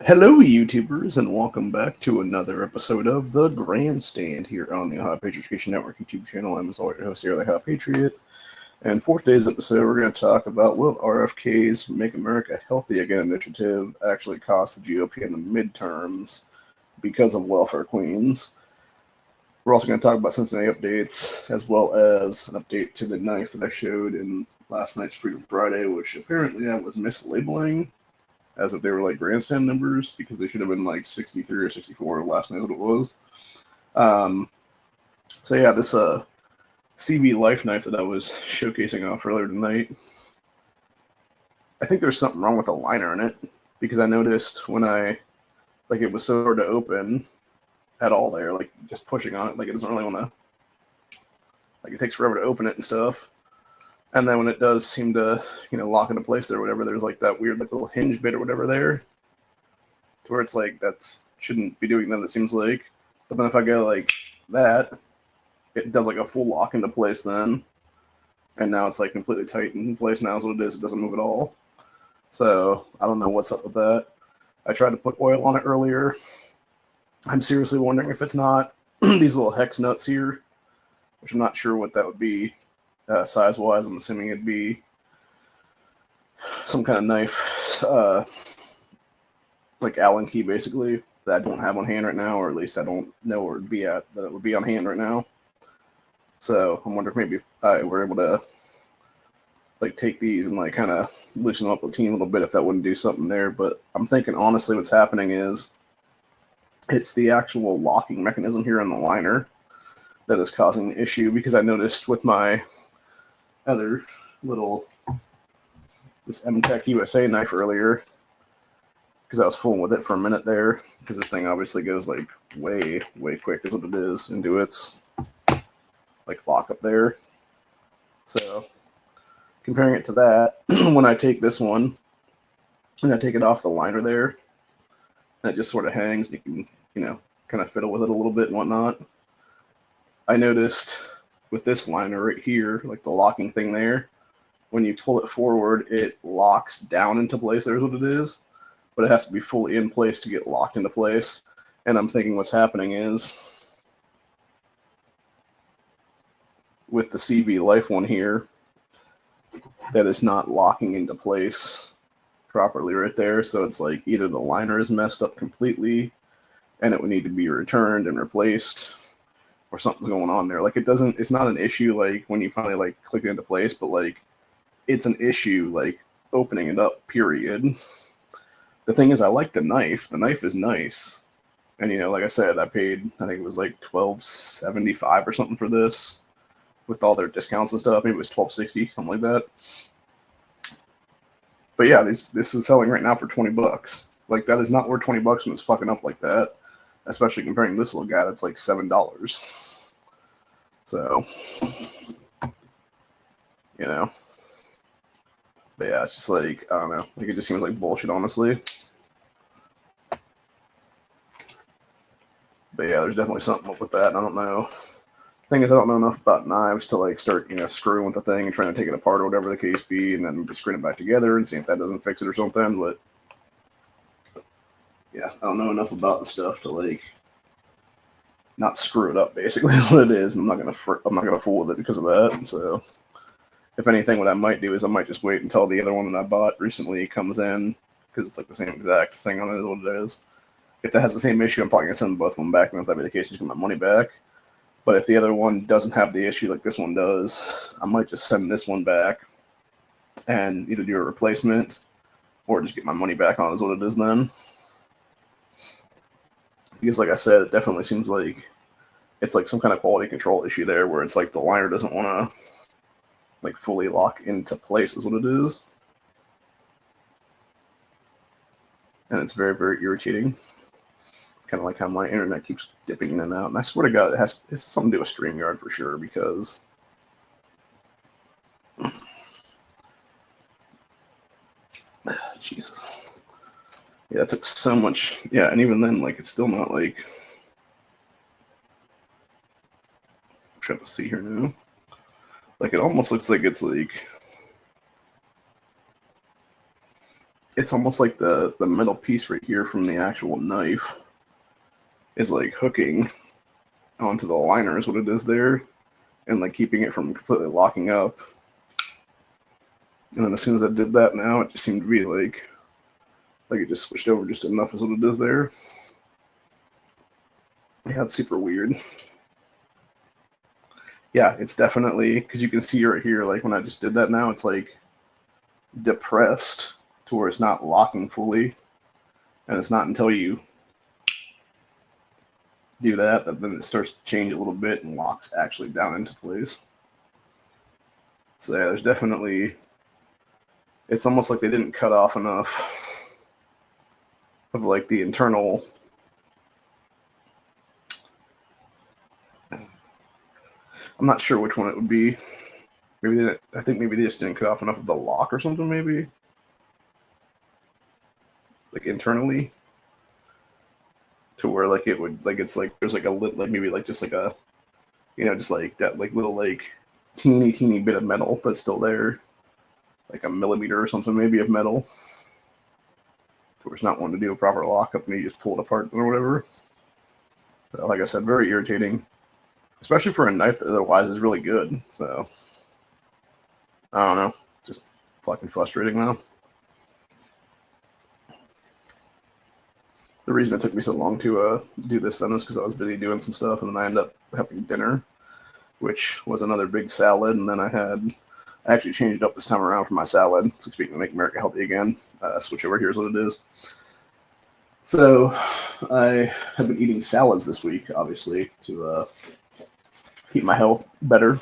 Hello, YouTubers, and welcome back to another episode of the Grandstand here on the Ohio Patriot Network YouTube channel. I'm as always your host here, the Ohio Patriot. And for today's episode, we're going to talk about will RFK's Make America Healthy Again initiative actually cost the GOP in the midterms because of welfare queens. We're also going to talk about Cincinnati updates, as well as an update to the knife that I showed in last night's Freedom Friday, which apparently I was mislabeling as if they were like grandstand numbers because they should have been like 63 or 64 last night what it was. So yeah, this CB Life knife that I was showcasing off earlier tonight, I think there's something wrong with the liner in it because I noticed when it was so hard to open at all there, like just pushing on it, like it doesn't really want to, like it takes forever to open it and stuff. And then when it does seem to, lock into place there or whatever, there's like that weird like little hinge bit or whatever there to where it's like that shouldn't be doing that, it seems like. But then if I go like that, it does like a full lock into place then. And now it's like completely tight in place now is what it is. It doesn't move at all. So I don't know what's up with that. I tried to put oil on it earlier. I'm seriously wondering if it's not these little hex nuts here, which I'm not sure what that would be. Size-wise, I'm assuming it'd be some kind of knife, like Allen key, basically, that I don't have on hand right now, or at least I don't know where it'd be at, that it would be on hand right now. So I'm wondering if maybe I were able to like take these and like kind of loosen them up a teeny little bit if that wouldn't do something there. But I'm thinking honestly what's happening is it's the actual locking mechanism here in the liner that is causing the issue, because I noticed with my other little this M-Tech USA knife earlier, because I was fooling with it for a minute there, because this thing obviously goes like way quick is what it is into its like lock up there. So comparing it to that, when I take this one and I take it off the liner there and it just sort of hangs, and you can kind of fiddle with it a little bit and whatnot, I noticed with this liner right here, like the locking thing there, when you pull it forward, it locks down into place. There's what it is, but it has to be fully in place to get locked into place. And I'm thinking what's happening is with the CB Life one here, that is not locking into place properly right there. So it's like either the liner is messed up completely and it would need to be returned and replaced, or something's going on there. Like it's not an issue like when you finally like click it into place, but like it's an issue like opening it up, period. The thing is, I like the knife. The knife is nice. And like I said, I paid, I think it was like $12.75 or something for this with all their discounts and stuff. Maybe it was $12.60, something like that. But yeah, this is selling right now for $20. Like that is not worth $20 when it's fucking up like that. Especially comparing this little guy that's like $7. So, But yeah, it's just like, I don't know. Like it just seems like bullshit, honestly. But yeah, there's definitely something up with that. I don't know. Thing is, I don't know enough about knives to like start, screwing with the thing and trying to take it apart or whatever the case be, and then just screwing it back together and see if that doesn't fix it or something. But yeah, I don't know enough about the stuff to like not screw it up. Basically, is what it is. And I'm not gonna fool with it because of that. So, if anything, what I might do is I might just wait until the other one that I bought recently comes in, because it's like the same exact thing on it is what it is. If that has the same issue, I'm probably gonna send both of them back, and if that be the case, just get my money back. But if the other one doesn't have the issue like this one does, I might just send this one back and either do a replacement or just get my money back on is what it is then. Because like I said, it definitely seems like it's like some kind of quality control issue there where it's like the liner doesn't want to like fully lock into place is what it is. And it's very irritating. It's kind of like how my internet keeps dipping in and out. And I swear to God, it's something to do with StreamYard for sure, because Jesus. Yeah, it took so much. Yeah, and even then, like, it's still not like. I'm trying to see here now. Like, it almost looks like it's like it's almost like the metal piece right here from the actual knife is like hooking onto the liner is what it is there, and like keeping it from completely locking up. And then as soon as I did that now, it just seemed to be like it just switched over just enough is what it is there. Yeah, it's super weird. Yeah, it's definitely, because you can see right here, like when I just did that now, it's like depressed to where it's not locking fully. And it's not until you do that then it starts to change a little bit and locks actually down into place. So yeah, there's definitely, it's almost like they didn't cut off enough of like the internal. I'm not sure which one it would be. Maybe I think maybe they just didn't cut off enough of the lock or something, maybe. Like internally. To where like it would, like it's like there's like a lit, like maybe like just like a, you know, just like that like little like teeny bit of metal that's still there. Like a millimeter or something maybe of metal. Where it's not wanting to do a proper lockup and you just pull it apart or whatever. So like I said, very irritating. Especially for a knife that otherwise is really good. So I don't know. Just fucking frustrating now. The reason it took me so long to do this then is because I was busy doing some stuff, and then I ended up having dinner, which was another big salad, and then I actually changed it up this time around for my salad. So speaking of Make America Healthy Again, switch over here is what it is. So I have been eating salads this week, obviously, to keep my health better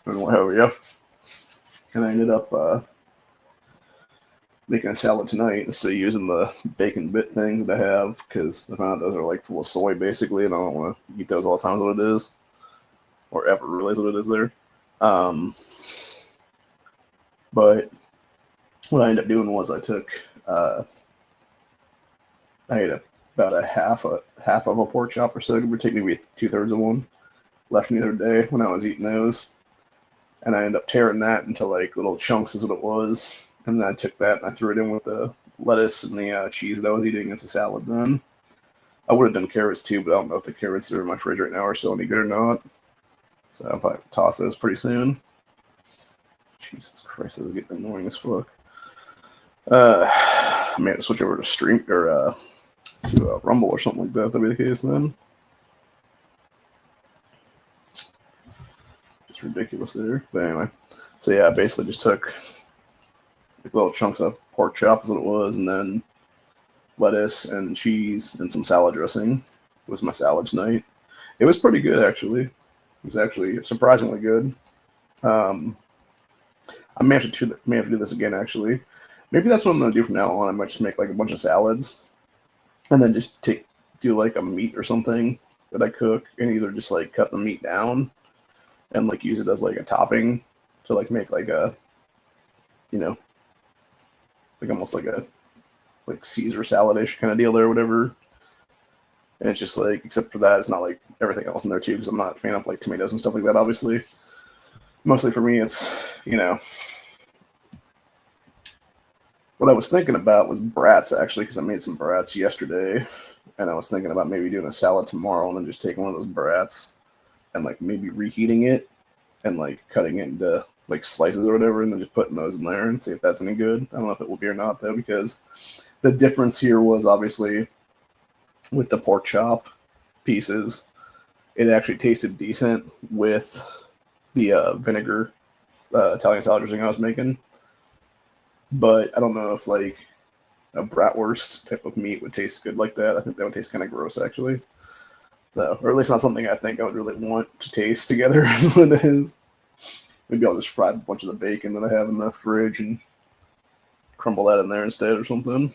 and what have you. And I ended up making a salad tonight instead of using the bacon bit things that I have, because I found out those are like full of soy basically, and I don't want to eat those all the time is what it is, or ever really is what it is there. But what I ended up doing was I took I ate about a half of a pork chop or so. It would take maybe 2/3 of one left the other day when I was eating those, and I ended up tearing that into like little chunks is what it was. And then I took that and I threw it in with the lettuce and the cheese that I was eating as a salad then. I would have done carrots too, but I don't know if the carrots that are in my fridge right now are still any good or not. So I'll probably toss those pretty soon. Jesus Christ, this is getting annoying as fuck. I may have to switch over to stream or to Rumble or something like that if that'd be the case then. Just ridiculous there. But anyway, so yeah, I basically just took little chunks of pork chop is what it was, and then lettuce and cheese and some salad dressing was my salad tonight. It was pretty good actually. It was actually surprisingly good. I may have to do this again actually. Maybe that's what I'm gonna do from now on. I might just make like a bunch of salads, and then just do like a meat or something that I cook, and either just like cut the meat down and like use it as like a topping to like make like a, you know, like almost like a Caesar salad-ish kind of deal there or whatever. And it's just like, except for that, it's not like everything else in there too, because I'm not a fan of like tomatoes and stuff like that, obviously. Mostly for me, it's, you know, what I was thinking about was brats actually, because I made some brats yesterday, and I was thinking about maybe doing a salad tomorrow and then just taking one of those brats and like maybe reheating it and like cutting it into like slices or whatever, and then just putting those in there and see if that's any good. I don't know if it will be or not though, because the difference here was obviously with the pork chop pieces, it actually tasted decent with the vinegar Italian salad dressing I was making. But I don't know if like a bratwurst type of meat would taste good like that. I think that would taste kind of gross actually. So, or at least not something I think I would really want to taste together is what it is. Maybe I'll just fry a bunch of the bacon that I have in the fridge and crumble that in there instead or something.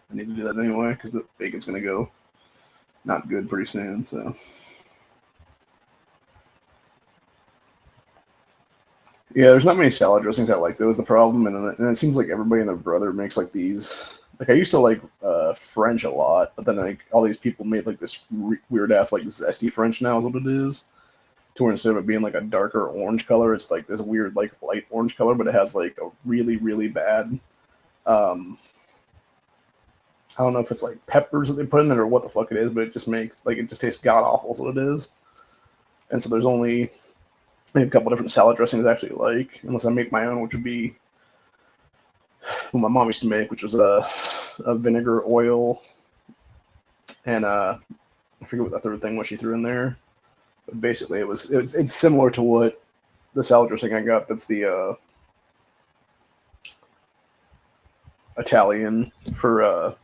I need to do that anyway because the bacon's going to go not good pretty soon. So, yeah, there's not many salad dressings I like. That was the problem. And it seems like everybody and their brother makes like these. Like I used to like French a lot, but then like all these people made like this weird ass like zesty French now is what it is. To where instead of it being like a darker orange color, it's like this weird like light orange color, but it has like a really, really bad I don't know if it's like peppers that they put in it or what the fuck it is, but it just makes like it just tastes god awful. Is what it is. And so there's only a couple different salad dressings I actually like, unless I make my own, which would be what my mom used to make, which was a vinegar, oil, and I forget what the third thing was she threw in there. But basically, it's similar to what the salad dressing I got. That's the Italian for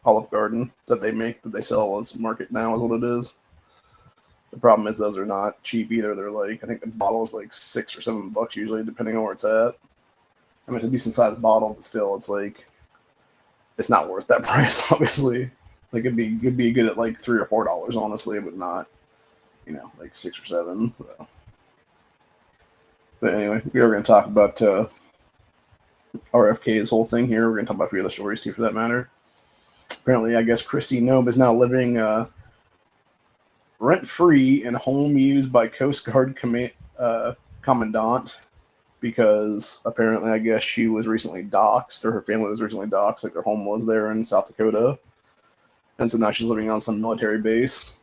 Olive Garden that they make, that they sell as market now, is what it is. The problem is those are not cheap either. They're like, I think the bottle is like $6 or $7 usually, depending on where it's at. I mean, it's a decent sized bottle, but still, it's like, it's not worth that price, obviously. Like, it'd be good at like $3 or $4, honestly, but not, like 6 or 7. So. But anyway, we are going to talk about RFK's whole thing here. We're going to talk about a few other stories too, for that matter. Apparently, I guess Christy Nobe is now living rent-free in home used by Coast Guard commandant, because apparently, I guess she was recently doxxed, or her family was recently doxxed, like their home was there in South Dakota. And so now she's living on some military base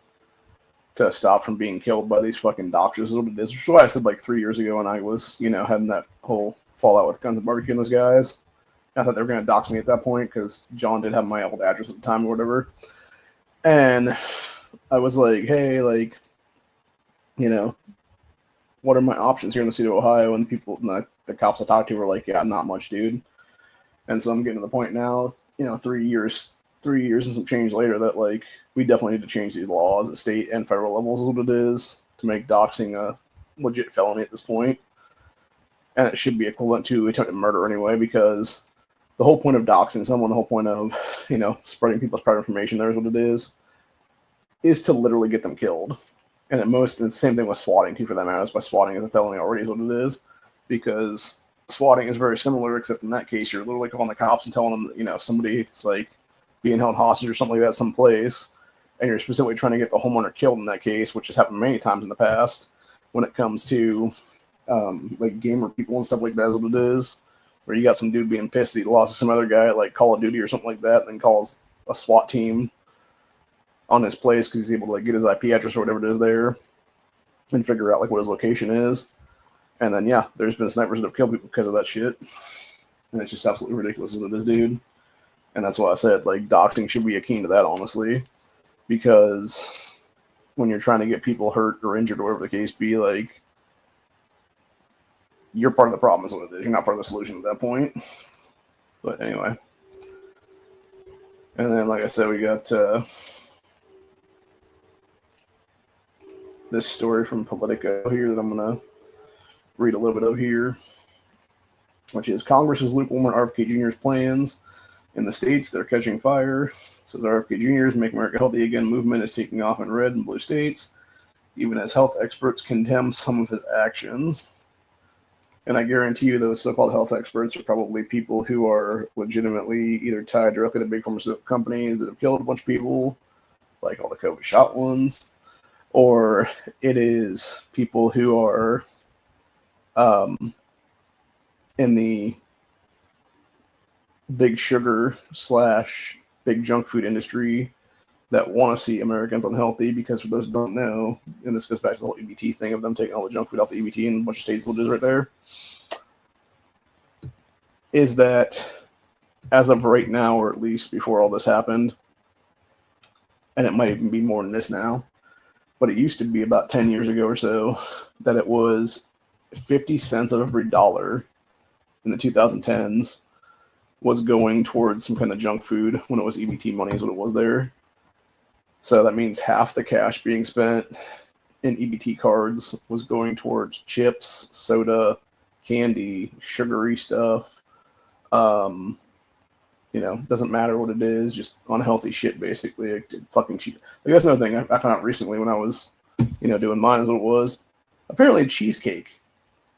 to stop from being killed by these fucking doxers. Which is why I said like 3 years ago when I was, having that whole fallout with Guns and Barbecue and those guys, I thought they were going to dox me at that point because John did have my old address at the time or whatever. And I was like, hey, like, what are my options here in the state of Ohio? And people, the cops I talked to were like, yeah, not much, dude. And so I'm getting to the point now, 3 years and some change later, that like we definitely need to change these laws at state and federal levels, is what it is, to make doxing a legit felony at this point. And it should be equivalent to attempted murder anyway, because the whole point of doxing someone, the whole point of, spreading people's private information, there's what it is to literally get them killed. And at most, it's the same thing with swatting too, for that matter. That's why swatting is a felony already, is what it is, because swatting is very similar, except in that case, you're literally calling the cops and telling them that, somebody's like being held hostage or something like that someplace, and you're specifically trying to get the homeowner killed in that case, which has happened many times in the past when it comes to like gamer people and stuff like that, is what it is, where you got some dude being pissed that he lost to some other guy at like Call of Duty or something like that, and then calls a SWAT team on his place because he's able to like get his IP address or whatever it is there and figure out like what his location is. And then yeah, there's been snipers that have killed people because of that shit, and it's just absolutely ridiculous, what it is, dude. And that's why I said like doxing should be akin to that, honestly, because when you're trying to get people hurt or injured or whatever the case be, like, you're part of the problem, is what it is. You're not part of the solution at that point. But anyway. And then, like I said, we got this story from Politico here that I'm going to read a little bit of here, which is Congress's lukewarm on RFK Jr.'s plans in the states that are catching fire. It says RFK Jr.'s Make America Healthy Again movement is taking off in red and blue states, even as health experts condemn some of his actions. And I guarantee you those so-called health experts are probably people who are legitimately either tied directly to big pharmaceutical companies that have killed a bunch of people, like all the COVID shot ones, or it is people who are in the big sugar / big junk food industry that want to see Americans unhealthy, because for those who don't know, and this goes back to the whole EBT thing of them taking all the junk food off the EBT in a bunch of states, what it is right there, is that as of right now, or at least before all this happened, and it might even be more than this now, but it used to be about 10 years ago or so that it was 50 cents of every dollar in the 2010s was going towards some kind of junk food when it was EBT money, is what it was there. So that means half the cash being spent in EBT cards was going towards chips, soda, candy, sugary stuff. Doesn't matter what it is, just unhealthy shit, basically. Like, fucking cheap. Like, that's another thing I found out recently when I was, doing mine, is what it was. Apparently a cheesecake,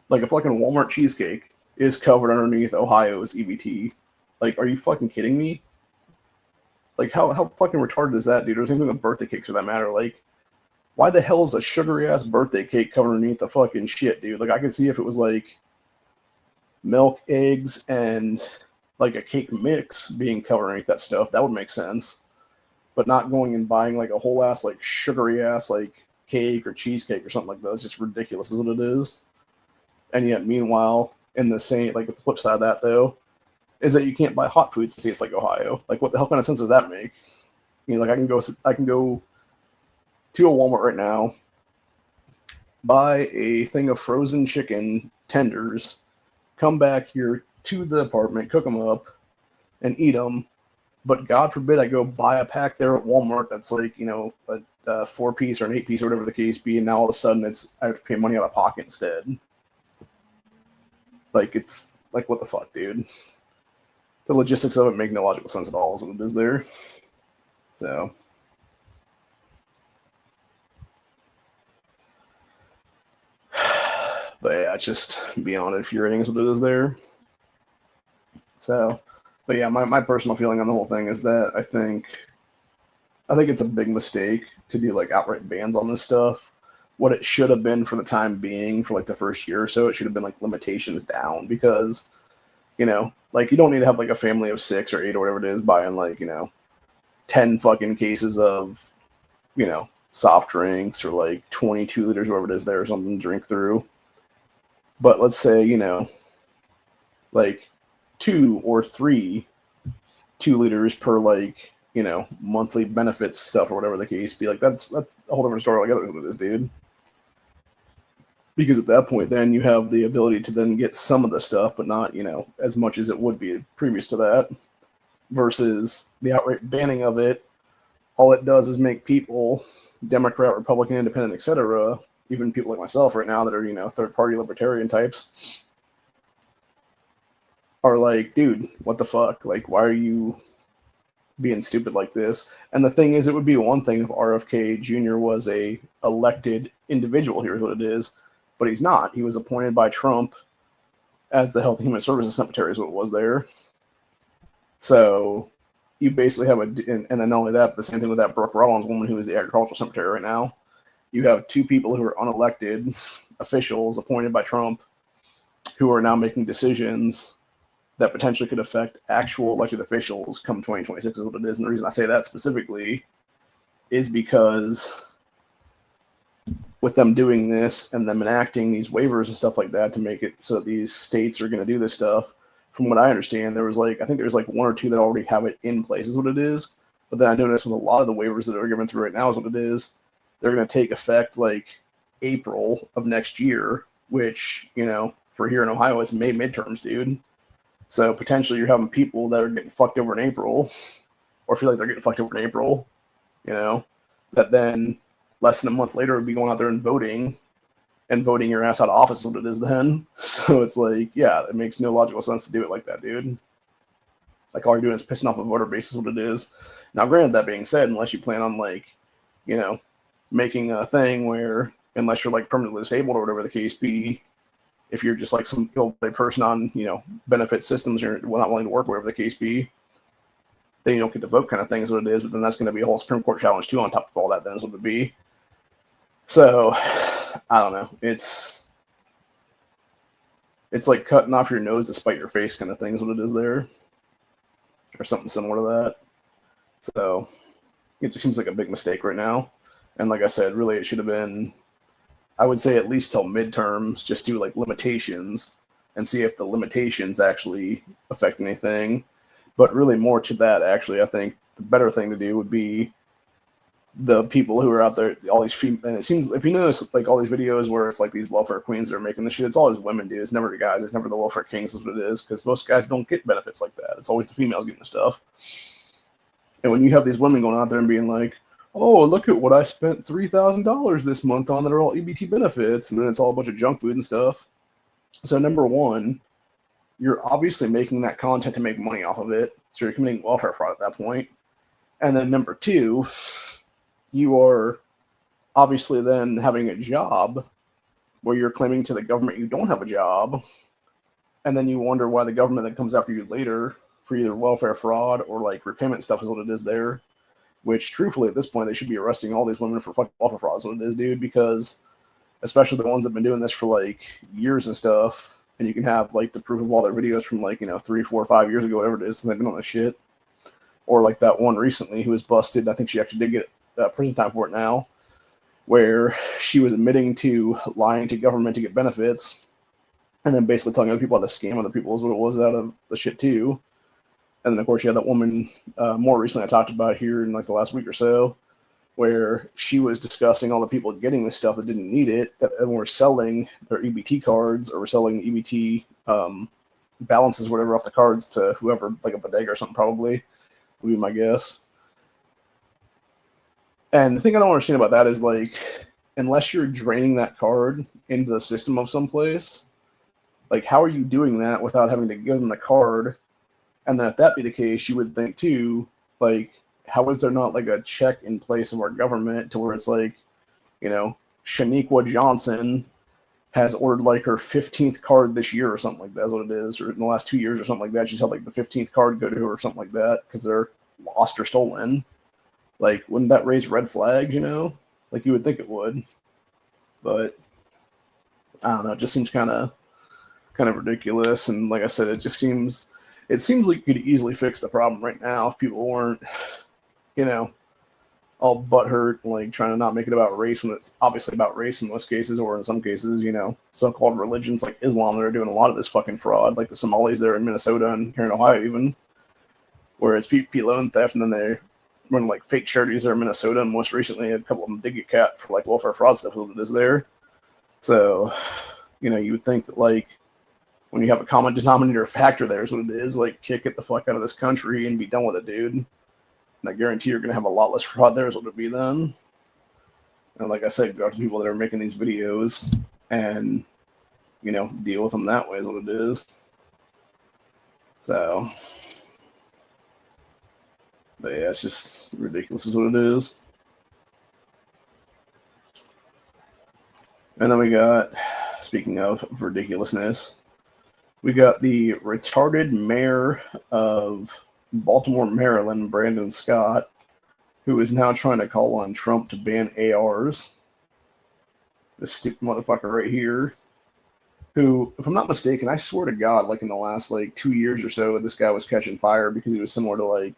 like a fucking Walmart cheesecake, is covered underneath Ohio's EBT. Like, are you fucking kidding me? Like, how fucking retarded is that, dude? Or same thing with birthday cakes, for that matter. Like, why the hell is a sugary-ass birthday cake covered underneath the fucking shit, dude? Like, I could see if it was, like, milk, eggs, and like a cake mix being covered underneath that stuff, that would make sense. But not going and buying like a whole ass like sugary ass like cake or cheesecake or something like that. It's just ridiculous is what it is. And yet meanwhile, in the same, like the flip side of that though, is that you can't buy hot foods in states like Ohio. Like what the hell kind of sense does that make? You know, like I can go to a Walmart right now, buy a thing of frozen chicken tenders, come back here to the apartment, cook them up, and eat them. But God forbid I go buy a pack there at Walmart that's like, you know, a 4-piece or an 8-piece or whatever the case be, and now all of a sudden I have to pay money out of pocket instead. Like, it's like, what the fuck, dude? The logistics of it make no logical sense at all is what it is there. So, but yeah, it's just beyond infuriating is what it is there. So, but yeah, my personal feeling on the whole thing is that I think it's a big mistake to do like outright bans on this stuff. What it should have been for the time being, for like the first year or so, it should have been like limitations down, because, you know, like you don't need to have like a family of 6 or 8 or whatever it is buying like, you know, 10 fucking cases of, you know, soft drinks or like 22 liters, whatever it is there or something to drink through. But let's say, you know, like 2 or 3 2-liters per like, you know, monthly benefits stuff or whatever the case be. Like that's a whole different story altogether what it is, dude. Because at that point, then you have the ability to then get some of the stuff, but not, you know, as much as it would be previous to that. Versus the outright banning of it, all it does is make people, Democrat, Republican, Independent, etc., even people like myself right now that are, you know, third-party libertarian types, are like, dude, what the fuck? Like, why are you being stupid like this? And the thing is, it would be one thing if RFK Jr. was a elected individual, here's what it is, but he's not. He was appointed by Trump as the Health and Human Services Secretary is what it was there. So you basically have and then not only that, but the same thing with that Brooke Rollins woman who is the Agricultural Secretary right now. You have 2 people who are unelected officials appointed by Trump who are now making decisions that potentially could affect actual elected officials come 2026 is what it is. And the reason I say that specifically is because with them doing this and them enacting these waivers and stuff like that to make it so these states are going to do this stuff, from what I understand, I think there's like 1 or 2 that already have it in place is what it is. But then I noticed with a lot of the waivers that are given through right now is what it is. They're going to take effect like April of next year, which, you know, for here in Ohio, it's May midterms, dude. So potentially you're having people that are getting fucked over in April, or feel like they're getting fucked over in April, you know, that then less than a month later would be going out there and voting your ass out of office is what it is then. So it's like, yeah, it makes no logical sense to do it like that, dude. Like all you're doing is pissing off a voter base is what it is. Now, granted, that being said, unless you plan on like, you know, making a thing where, unless you're like permanently disabled or whatever the case be, if you're just like some old person on, you know, benefit systems, you're not willing to work, whatever the case be, then you don't get to vote kind of thing is what it is. But then that's going to be a whole Supreme Court challenge too on top of all that, then is what it would be. So I don't know. It's like cutting off your nose to spite your face kind of thing is what it is there, or something similar to that. So it just seems like a big mistake right now. And like I said, really it should have been, I would say at least till midterms, just do like limitations and see if the limitations actually affect anything. But really more to that, actually, I think the better thing to do would be the people who are out there, all these and it seems, if you notice, like all these videos where it's like these welfare queens that are making this shit, it's always women, dude. It's never the guys. It's never the welfare kings is what it is, because most guys don't get benefits like that. It's always the females getting the stuff. And when you have these women going out there and being like, oh, look at what I spent $3,000 this month on that are all EBT benefits, and then it's all a bunch of junk food and stuff. So number one, you're obviously making that content to make money off of it, so you're committing welfare fraud at that point. And then number two, you are obviously then having a job where you're claiming to the government you don't have a job, and then you wonder why the government that comes after you later for either welfare fraud or like repayment stuff is what it is there. Which, truthfully, at this point, they should be arresting all these women for fucking welfare fraud. Is what it is, dude. Because, especially the ones that have been doing this for like years and stuff, and you can have like the proof of all their videos from like 3, 4, 5 years ago, whatever it is, and they've been on this shit. Or like that one recently who was busted. I think she actually did get prison time for it now, where she was admitting to lying to government to get benefits, and then basically telling other people how to scam other people is what it was out of the shit too. And then of course you had that woman more recently I talked about here in like the last week or so, where she was discussing all the people getting this stuff that didn't need it, that were selling their EBT cards or were selling EBT balances, whatever, off the cards to whoever, like a bodega or something probably, would be my guess. And the thing I don't understand about that is, like, unless you're draining that card into the system of someplace, like, how are you doing that without having to give them the card? And then if that be the case, you would think, too, like, how is there not, like, a check in place of our government to where it's like, Shaniqua Johnson has ordered, like, her 15th card this year or something like that is what it is, or in the last 2 years or something like that. She's had, like, the 15th card go to her or something like that because they're lost or stolen. Like, wouldn't that raise red flags, Like, you would think it would. But, I don't know, it just seems kind of ridiculous. And like I said, it seems like you could easily fix the problem right now if people weren't, all butthurt, like, trying to not make it about race when it's obviously about race in most cases, or in some cases, so-called religions like Islam that are doing a lot of this fucking fraud, like the Somalis there in Minnesota and here in Ohio even, where it's PP loan theft, and then they run like fake charities there in Minnesota, and most recently a couple of them did get capped for like welfare fraud stuff that is there. So, you would think that, like, when you have a common denominator factor there is what it is, like, kick it the fuck out of this country and be done with it, dude. And I guarantee you're going to have a lot less fraud there is what it would be then. And like I said, go to people that are making these videos and, deal with them that way is what it is. So, but yeah, it's just ridiculous is what it is. And then we got, speaking of ridiculousness, we got the retarded mayor of Baltimore, Maryland, Brandon Scott, who is now trying to call on Trump to ban ARs. This stupid motherfucker right here, who, if I'm not mistaken, I swear to God, like in the last like 2 years or so, this guy was catching fire because he was similar to like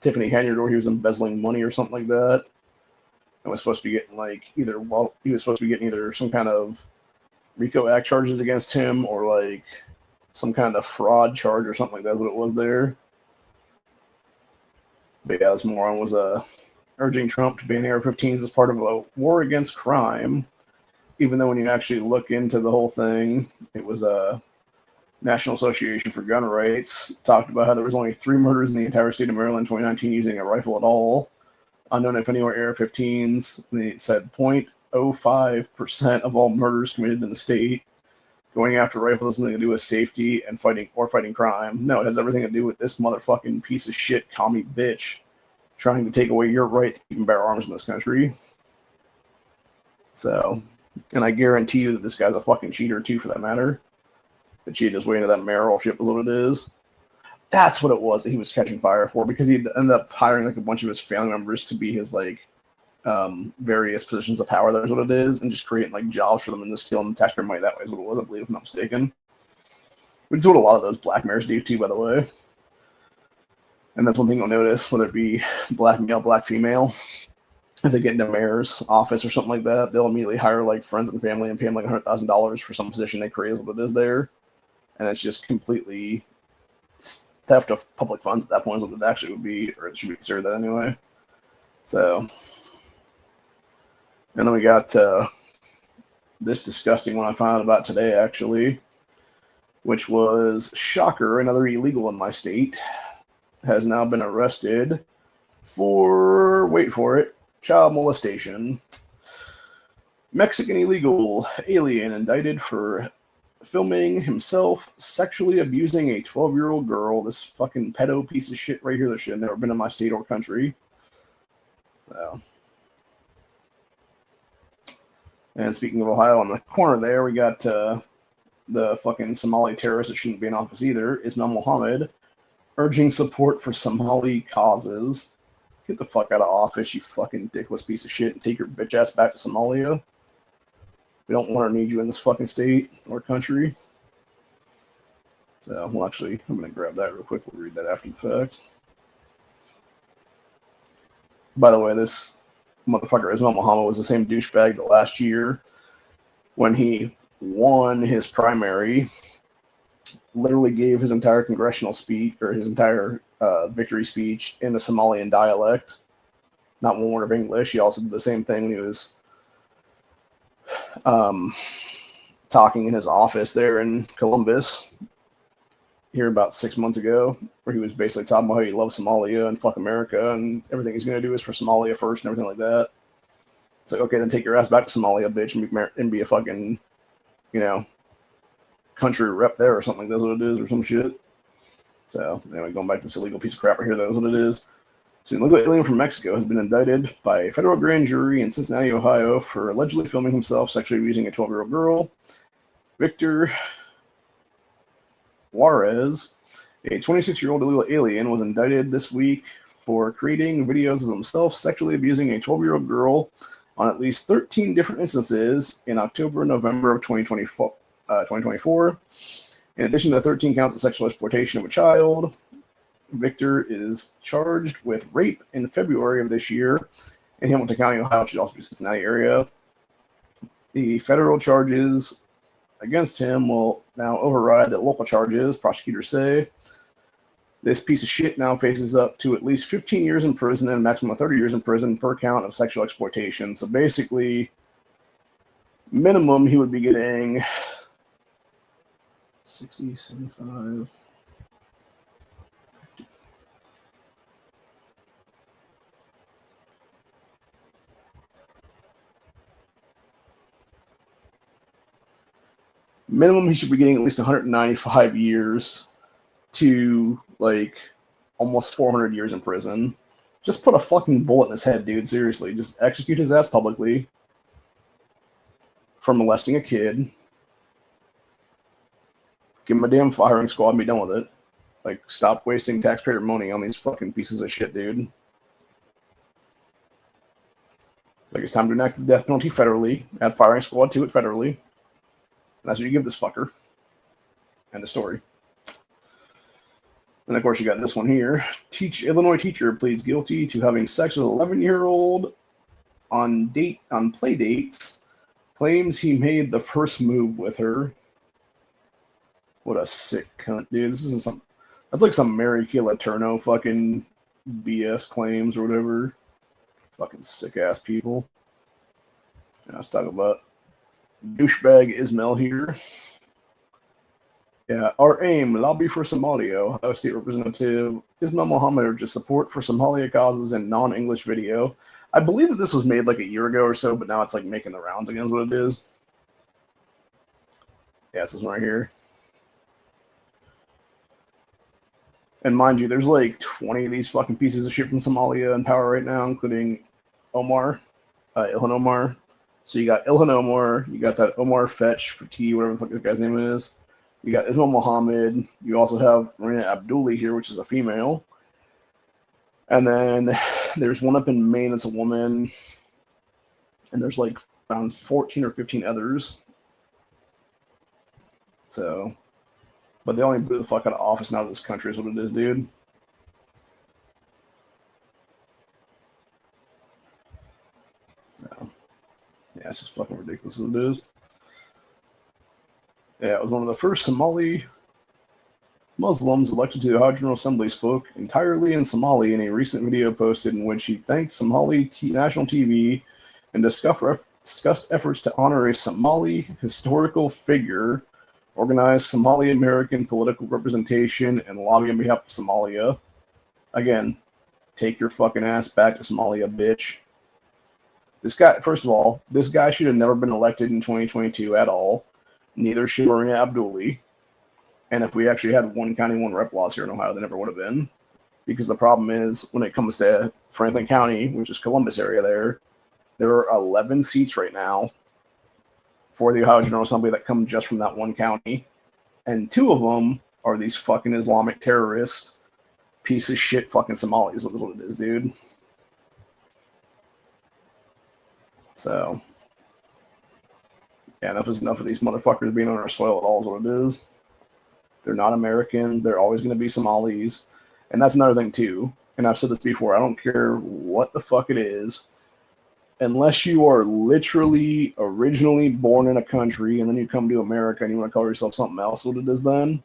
Tiffany Henyard, or he was embezzling money or something like that. And was supposed to be getting like he was supposed to be getting either some kind of RICO Act charges against him or like some kind of fraud charge or something like that is what it was there. But yeah, this moron was urging Trump to ban AR-15s as part of a war against crime, even though when you actually look into the whole thing, it was a National Association for Gun Rights talked about how there was only 3 murders in the entire state of Maryland in 2019 using a rifle at all. Unknown if any were AR-15s. And they said 0.05% of all murders committed in the state. Going after rifles has nothing to do with safety and fighting crime. No, it has everything to do with this motherfucking piece of shit commie bitch trying to take away your right to keep and bear arms in this country. So, and I guarantee you that this guy's a fucking cheater too, for that matter. But cheated his way into that mayoralship is what it is. That's what it was that he was catching fire for, because he ended up hiring like a bunch of his family members to be his like various positions of power. That's what it is, and just creating like jobs for them and just stealing the taxpayer money that way is what it was, I believe, if I'm not mistaken. Which is what a lot of those black mayors do too, by the way. And that's one thing you'll notice, whether it be black male, black female, if they get into mayor's office or something like that, they'll immediately hire like friends and family and pay them like $100,000 for some position they create is what it is there. And it's just completely theft of public funds at that point is what it actually would be, or it should be considered that anyway. So, and then we got this disgusting one I found out about today, actually, which was, shocker, another illegal in my state has now been arrested for, wait for it, child molestation. Mexican illegal alien indicted for filming himself sexually abusing a 12-year-old girl. This fucking pedo piece of shit right here that should have never been in my state or country. So, and speaking of Ohio, on the corner there, we got the fucking Somali terrorist that shouldn't be in office either, Ismail Mohammed, urging support for Somali causes. Get the fuck out of office, you fucking dickless piece of shit, and take your bitch ass back to Somalia. We don't want or need you in this fucking state or country. So, well, actually, I'm going to grab that real quick. We'll read that after the fact. By the way, this motherfucker, Ismail Muhammad, was the same douchebag that last year, when he won his primary, literally gave his entire congressional speech, or his entire victory speech, in the Somalian dialect. Not one word of English. He also did the same thing when he was talking in his office there in Columbus here about 6 months ago, where he was basically talking about how he loves Somalia and fuck America and everything he's going to do is for Somalia first and everything like that. It's like, okay, then take your ass back to Somalia, bitch, and be a fucking, you know, country rep there or something. That's what it is, or some shit. So, anyway, going back to this illegal piece of crap right here, that's what it is. So, an illegal alien from Mexico has been indicted by a federal grand jury in Cincinnati, Ohio, for allegedly filming himself sexually abusing a 12-year-old girl. Victor Juarez, a 26-year-old illegal alien, was indicted this week for creating videos of himself sexually abusing a 12-year-old girl on at least 13 different instances in October and November of 2024. In addition to the 13 counts of sexual exploitation of a child, Victor is charged with rape in February of this year in Hamilton County, Ohio, which should also be Cincinnati area. The federal charges against him will now override the local charges, prosecutors say. This piece of shit now faces up to at least 15 years in prison and a maximum of 30 years in prison per count of sexual exploitation. So basically, minimum, he would be getting 60, 75... Minimum, he should be getting at least 195 years to, like, almost 400 years in prison. Just put a fucking bullet in his head, dude. Seriously. Just execute his ass publicly for molesting a kid. Give him a damn firing squad and be done with it. Like, stop wasting taxpayer money on these fucking pieces of shit, dude. Like, it's time to enact the death penalty federally. Add firing squad to it federally. And that's what you give this fucker. End of story. And of course, you got this one here. Illinois teacher pleads guilty to having sex with 11-year-old on play dates. Claims he made the first move with her. What a sick cunt, dude. This isn't some. That's like some Mary Kay Letourneau fucking BS claims or whatever. Fucking sick ass people. Yeah, let's talk about douchebag Ismail here. Yeah, our aim, lobby for Somalia. Ohio State Representative Ismail Muhammad urges support for Somalia causes in non-English video. I believe that this was made like a year ago or so, but now it's like making the rounds again is what it is. Yeah, this is right here. And mind you, there's like 20 of these fucking pieces of shit from Somalia in power right now, including Ilhan Omar. So you got Ilhan Omar, you got that Omar Fetch, Fatih, whatever the fuck the guy's name is. You got Ismail Muhammad. You also have Marina Abduli here, which is a female. And then there's one up in Maine that's a woman. And there's like around 14 or 15 others. So, but they only blew the fuck out of office now. This country is what it is, dude. So, yeah, it's just fucking ridiculous what it is. Yeah, it was one of the first Somali Muslims elected to the Ohio General Assembly spoke entirely in Somali in a recent video posted in which he thanked Somali national TV and discussed efforts to honor a Somali historical figure, organize Somali American political representation, and lobby on behalf of Somalia. Again, take your fucking ass back to Somalia, bitch. This guy, first of all, this guy should have never been elected in 2022 at all. Neither should Marina Abduli. And if we actually had one county, one rep laws here in Ohio, they never would have been. Because the problem is, when it comes to Franklin County, which is Columbus area there are 11 seats right now for the Ohio General Assembly that come just from that one county. And 2 of them are these fucking Islamic terrorist piece of shit fucking Somalis, is what it is, dude. So, Yeah, enough is enough of these motherfuckers being on our soil at all is what it is. They're not Americans. They're always going to be Somalis. And that's another thing, too. And I've said this before. I don't care what the fuck it is. Unless you are literally originally born in a country and then you come to America and you want to call yourself something else, what it is then.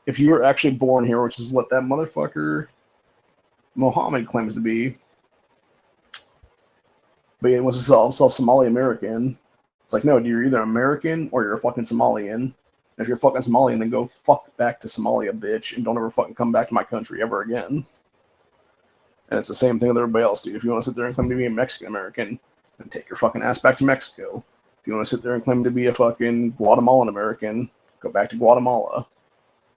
If you were actually born here, which is what that motherfucker Mohammed claims to be, but he wants to call himself Somali American. It's like, no, you're either American or you're a fucking Somalian. And if you're a fucking Somalian, then go fuck back to Somalia, bitch, and don't ever fucking come back to my country ever again. And it's the same thing with everybody else, dude. If you want to sit there and claim to be a Mexican American, then take your fucking ass back to Mexico. If you want to sit there and claim to be a fucking Guatemalan American, go back to Guatemala.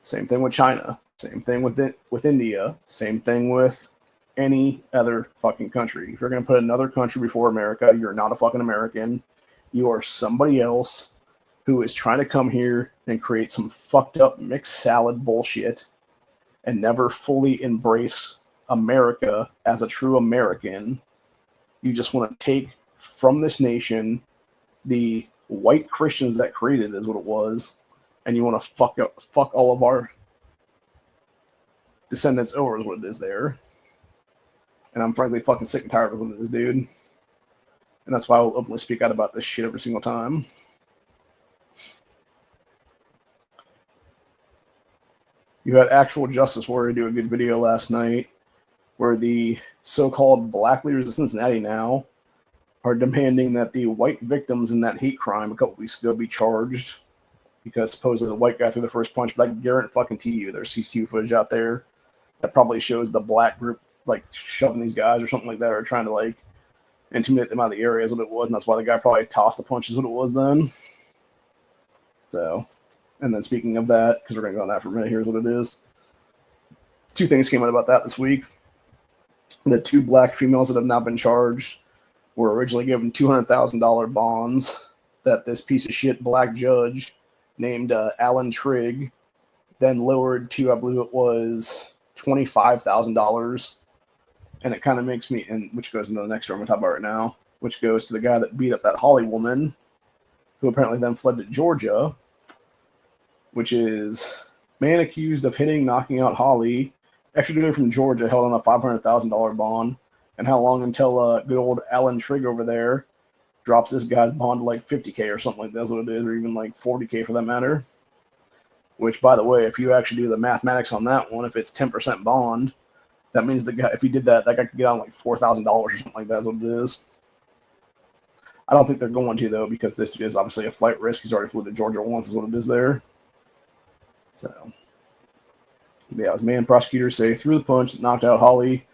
Same thing with China. Same thing with India. Same thing with any other fucking country. If you're going to put another country before America, you're not a fucking American. You are somebody else who is trying to come here and create some fucked up mixed salad bullshit and never fully embrace America as a true American. You just want to take from this nation the white Christians that created it, is what it was, and you want to fuck all of our descendants over, is what it is there. And I'm frankly fucking sick and tired of what it is, dude. And that's why I will openly speak out about this shit every single time. You had Actual Justice Warrior do a good video last night where the so-called black leaders of Cincinnati now are demanding that the white victims in that hate crime a couple weeks ago be charged because supposedly the white guy threw the first punch. But I guarantee you there's CCTV footage out there that probably shows the black group like shoving these guys or something like that, or trying to like intimidate them out of the area is what it was, and that's why the guy probably tossed the punch is what it was then. So, and then speaking of that, because we're going to go on that for a minute, here's what it is. Two things came out about that this week. The two black females that have now been charged were originally given $200,000 bonds that this piece of shit black judge named Alan Trigg then lowered to, I believe it was $25,000. And it kind of makes me, and which goes into the next story I'm going to talk about right now, which goes to the guy that beat up that Holly woman, who apparently then fled to Georgia, which is man accused of knocking out Holly, extradited from Georgia, held on a $500,000 bond. And how long until good old Alan Trigg over there drops this guy's bond to like $50K or something like that's what it is, or even like $40K for that matter. Which, by the way, if you actually do the mathematics on that one, if it's 10% bond, that means the guy, if he did that, that guy could get on like $4,000 or something like that is what it is. I don't think they're going to, though, because this is obviously a flight risk. He's already flew to Georgia once is what it is there. So, yeah, as man prosecutors say, threw the punch that knocked out Holly,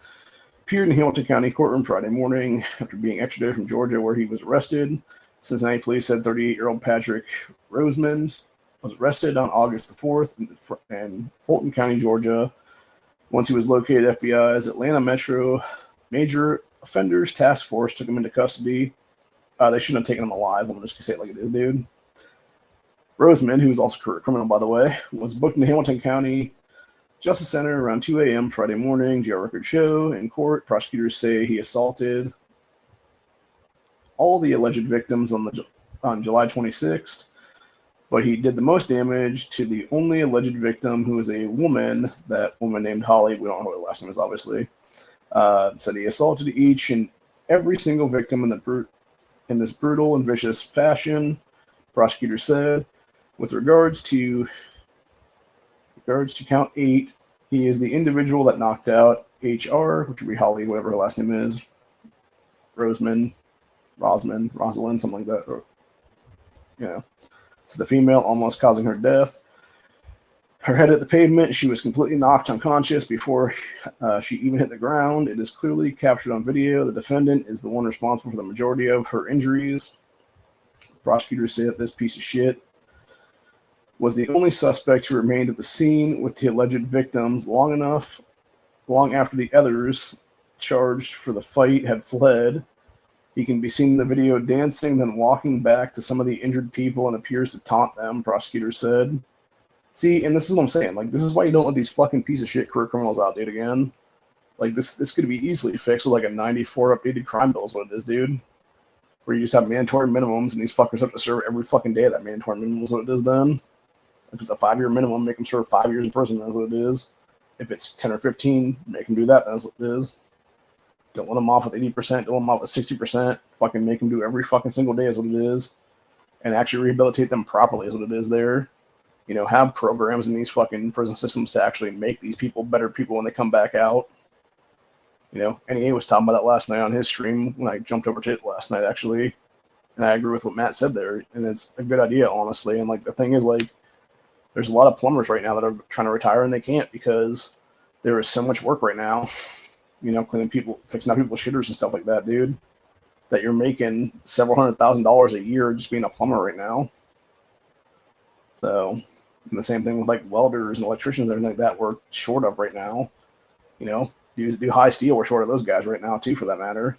appeared in Hamilton County courtroom Friday morning after being extradited from Georgia, where he was arrested. Cincinnati police said 38-year-old Patrick Rosemond was arrested on August the 4th in Fulton County, Georgia. Once he was located, FBI's Atlanta Metro Major Offenders Task Force took him into custody. They shouldn't have taken him alive. I'm just going to say it like it is, dude. Rosemond, who was also a career criminal, by the way, was booked in the Hamilton County Justice Center around 2 a.m. Friday morning. Jail records show in court. Prosecutors say he assaulted all the alleged victims on July 26th, but he did the most damage to the only alleged victim, who is a woman. That woman named Holly. We don't know what her last name is, obviously. Said he assaulted each and every single victim in this brutal and vicious fashion. Prosecutors said, with regards to count 8, he is the individual that knocked out HR, which would be Holly, whatever her last name is, Rosalind, something like that. Or, so the female, almost causing her death. Her head at the pavement, she was completely knocked unconscious before she even hit the ground. It is clearly captured on video. The defendant is the one responsible for the majority of her injuries. Prosecutors say that this piece of shit was the only suspect who remained at the scene with the alleged victims long after the others charged for the fight had fled. He can be seen in the video dancing, then walking back to some of the injured people and appears to taunt them, prosecutors said. See, and this is what I'm saying. Like, this is why you don't let these fucking piece of shit career criminals out, dude, again. Like, this could be easily fixed with, like, a 94 updated crime bill is what it is, dude. where you just have mandatory minimums, and these fuckers have to serve every fucking day. That mandatory minimum is what it is then. If it's a 5-year minimum, make them serve 5 years in prison. That's what it is. If it's 10 or 15, make them do that. That's what it is. Don't let them off with 80%. Don't let them off with 60%. Fucking make them do every fucking single day is what it is. And actually rehabilitate them properly is what it is there. You know, have programs in these fucking prison systems to actually make these people better people when they come back out. You know, NEA was talking about that last night on his stream when I jumped over to it last night, actually. And I agree with what Matt said there. And it's a good idea, honestly. And, like, the thing is, like, there's a lot of plumbers right now that are trying to retire and they can't because there is so much work right now. You know, cleaning people, fixing out people's shitters and stuff like that, dude. That you're making several $100,000 a year just being a plumber right now. So, and the same thing with, like, welders and electricians and everything like that we're short of right now. You know, do high steel, we're short of those guys right now, too, for that matter.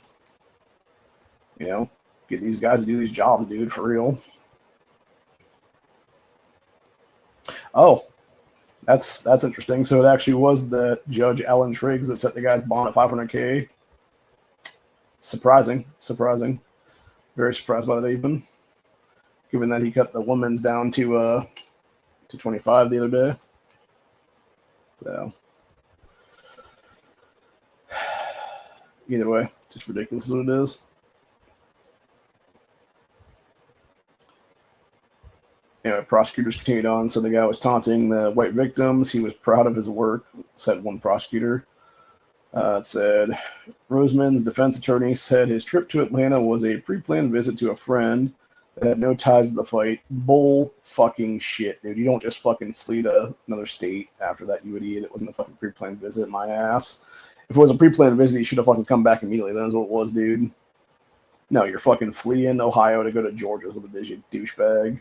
You know, get these guys to do these jobs, dude, for real. Oh, that's interesting. So it actually was the Judge Alan Triggs that set the guy's bond at $500K. Surprising. Very surprised by that, even. Given that he cut the women's down to 25 the other day. So, either way, just ridiculous what it is. Anyway, prosecutors continued on. So the guy was taunting the white victims. He was proud of his work, said one prosecutor. It said, Roseman's defense attorney said his trip to Atlanta was a pre-planned visit to a friend that had no ties to the fight. Bull fucking shit, dude. You don't just fucking flee to another state after that, you idiot. It wasn't a fucking pre-planned visit, my ass. If it was a pre-planned visit, you should have fucking come back immediately. That's what it was, dude. No, you're fucking fleeing Ohio to go to Georgia is what it is, you douchebag.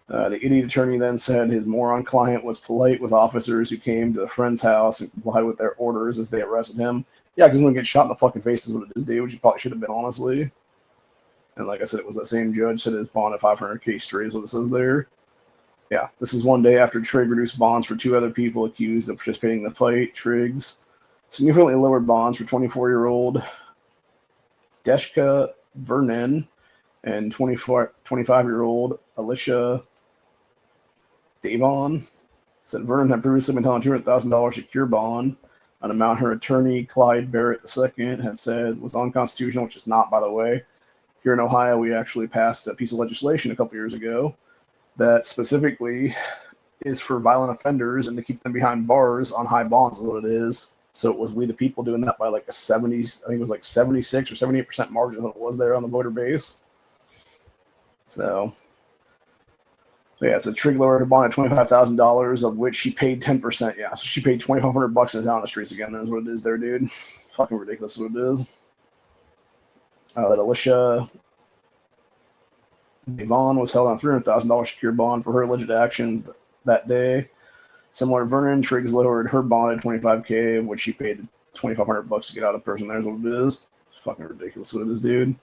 The idiot attorney then said his moron client was polite with officers who came to the friend's house and complied with their orders as they arrested him. Yeah, because he's going to get shot in the fucking face is what it is, dude, which he probably should have been, honestly. And like I said, it was that same judge said his bond at $500K straight is what it says there. Yeah, this is one day after Trigg reduced bonds for 2 other people accused of participating in the fight. Triggs significantly lowered bonds for 24-year-old Deshka Vernon and 25-year-old Alicia Davon. Said Vernon had previously been held $200,000 secure bond, an amount her attorney, Clyde Barrett II, had said was unconstitutional, which is not, by the way. Here in Ohio, we actually passed a piece of legislation a couple years ago that specifically is for violent offenders and to keep them behind bars on high bonds is what it is. So it was We the People doing that by like a 70, I think it was like 76 or 78% margin what it was there on the voter base. So yeah, so Trigg lowered her bond at $25,000, of which she paid 10%. Yeah, so she paid $2,500 and is out on the streets again. That's what it is there, dude. Fucking ridiculous what it is. That Alicia Devon was held on $300,000 secure bond for her alleged actions that day. Similar to Vernon, Triggs lowered her bond at $25K, of which she paid $2,500 to get out of prison. There's what it is. It's fucking ridiculous what it is, dude.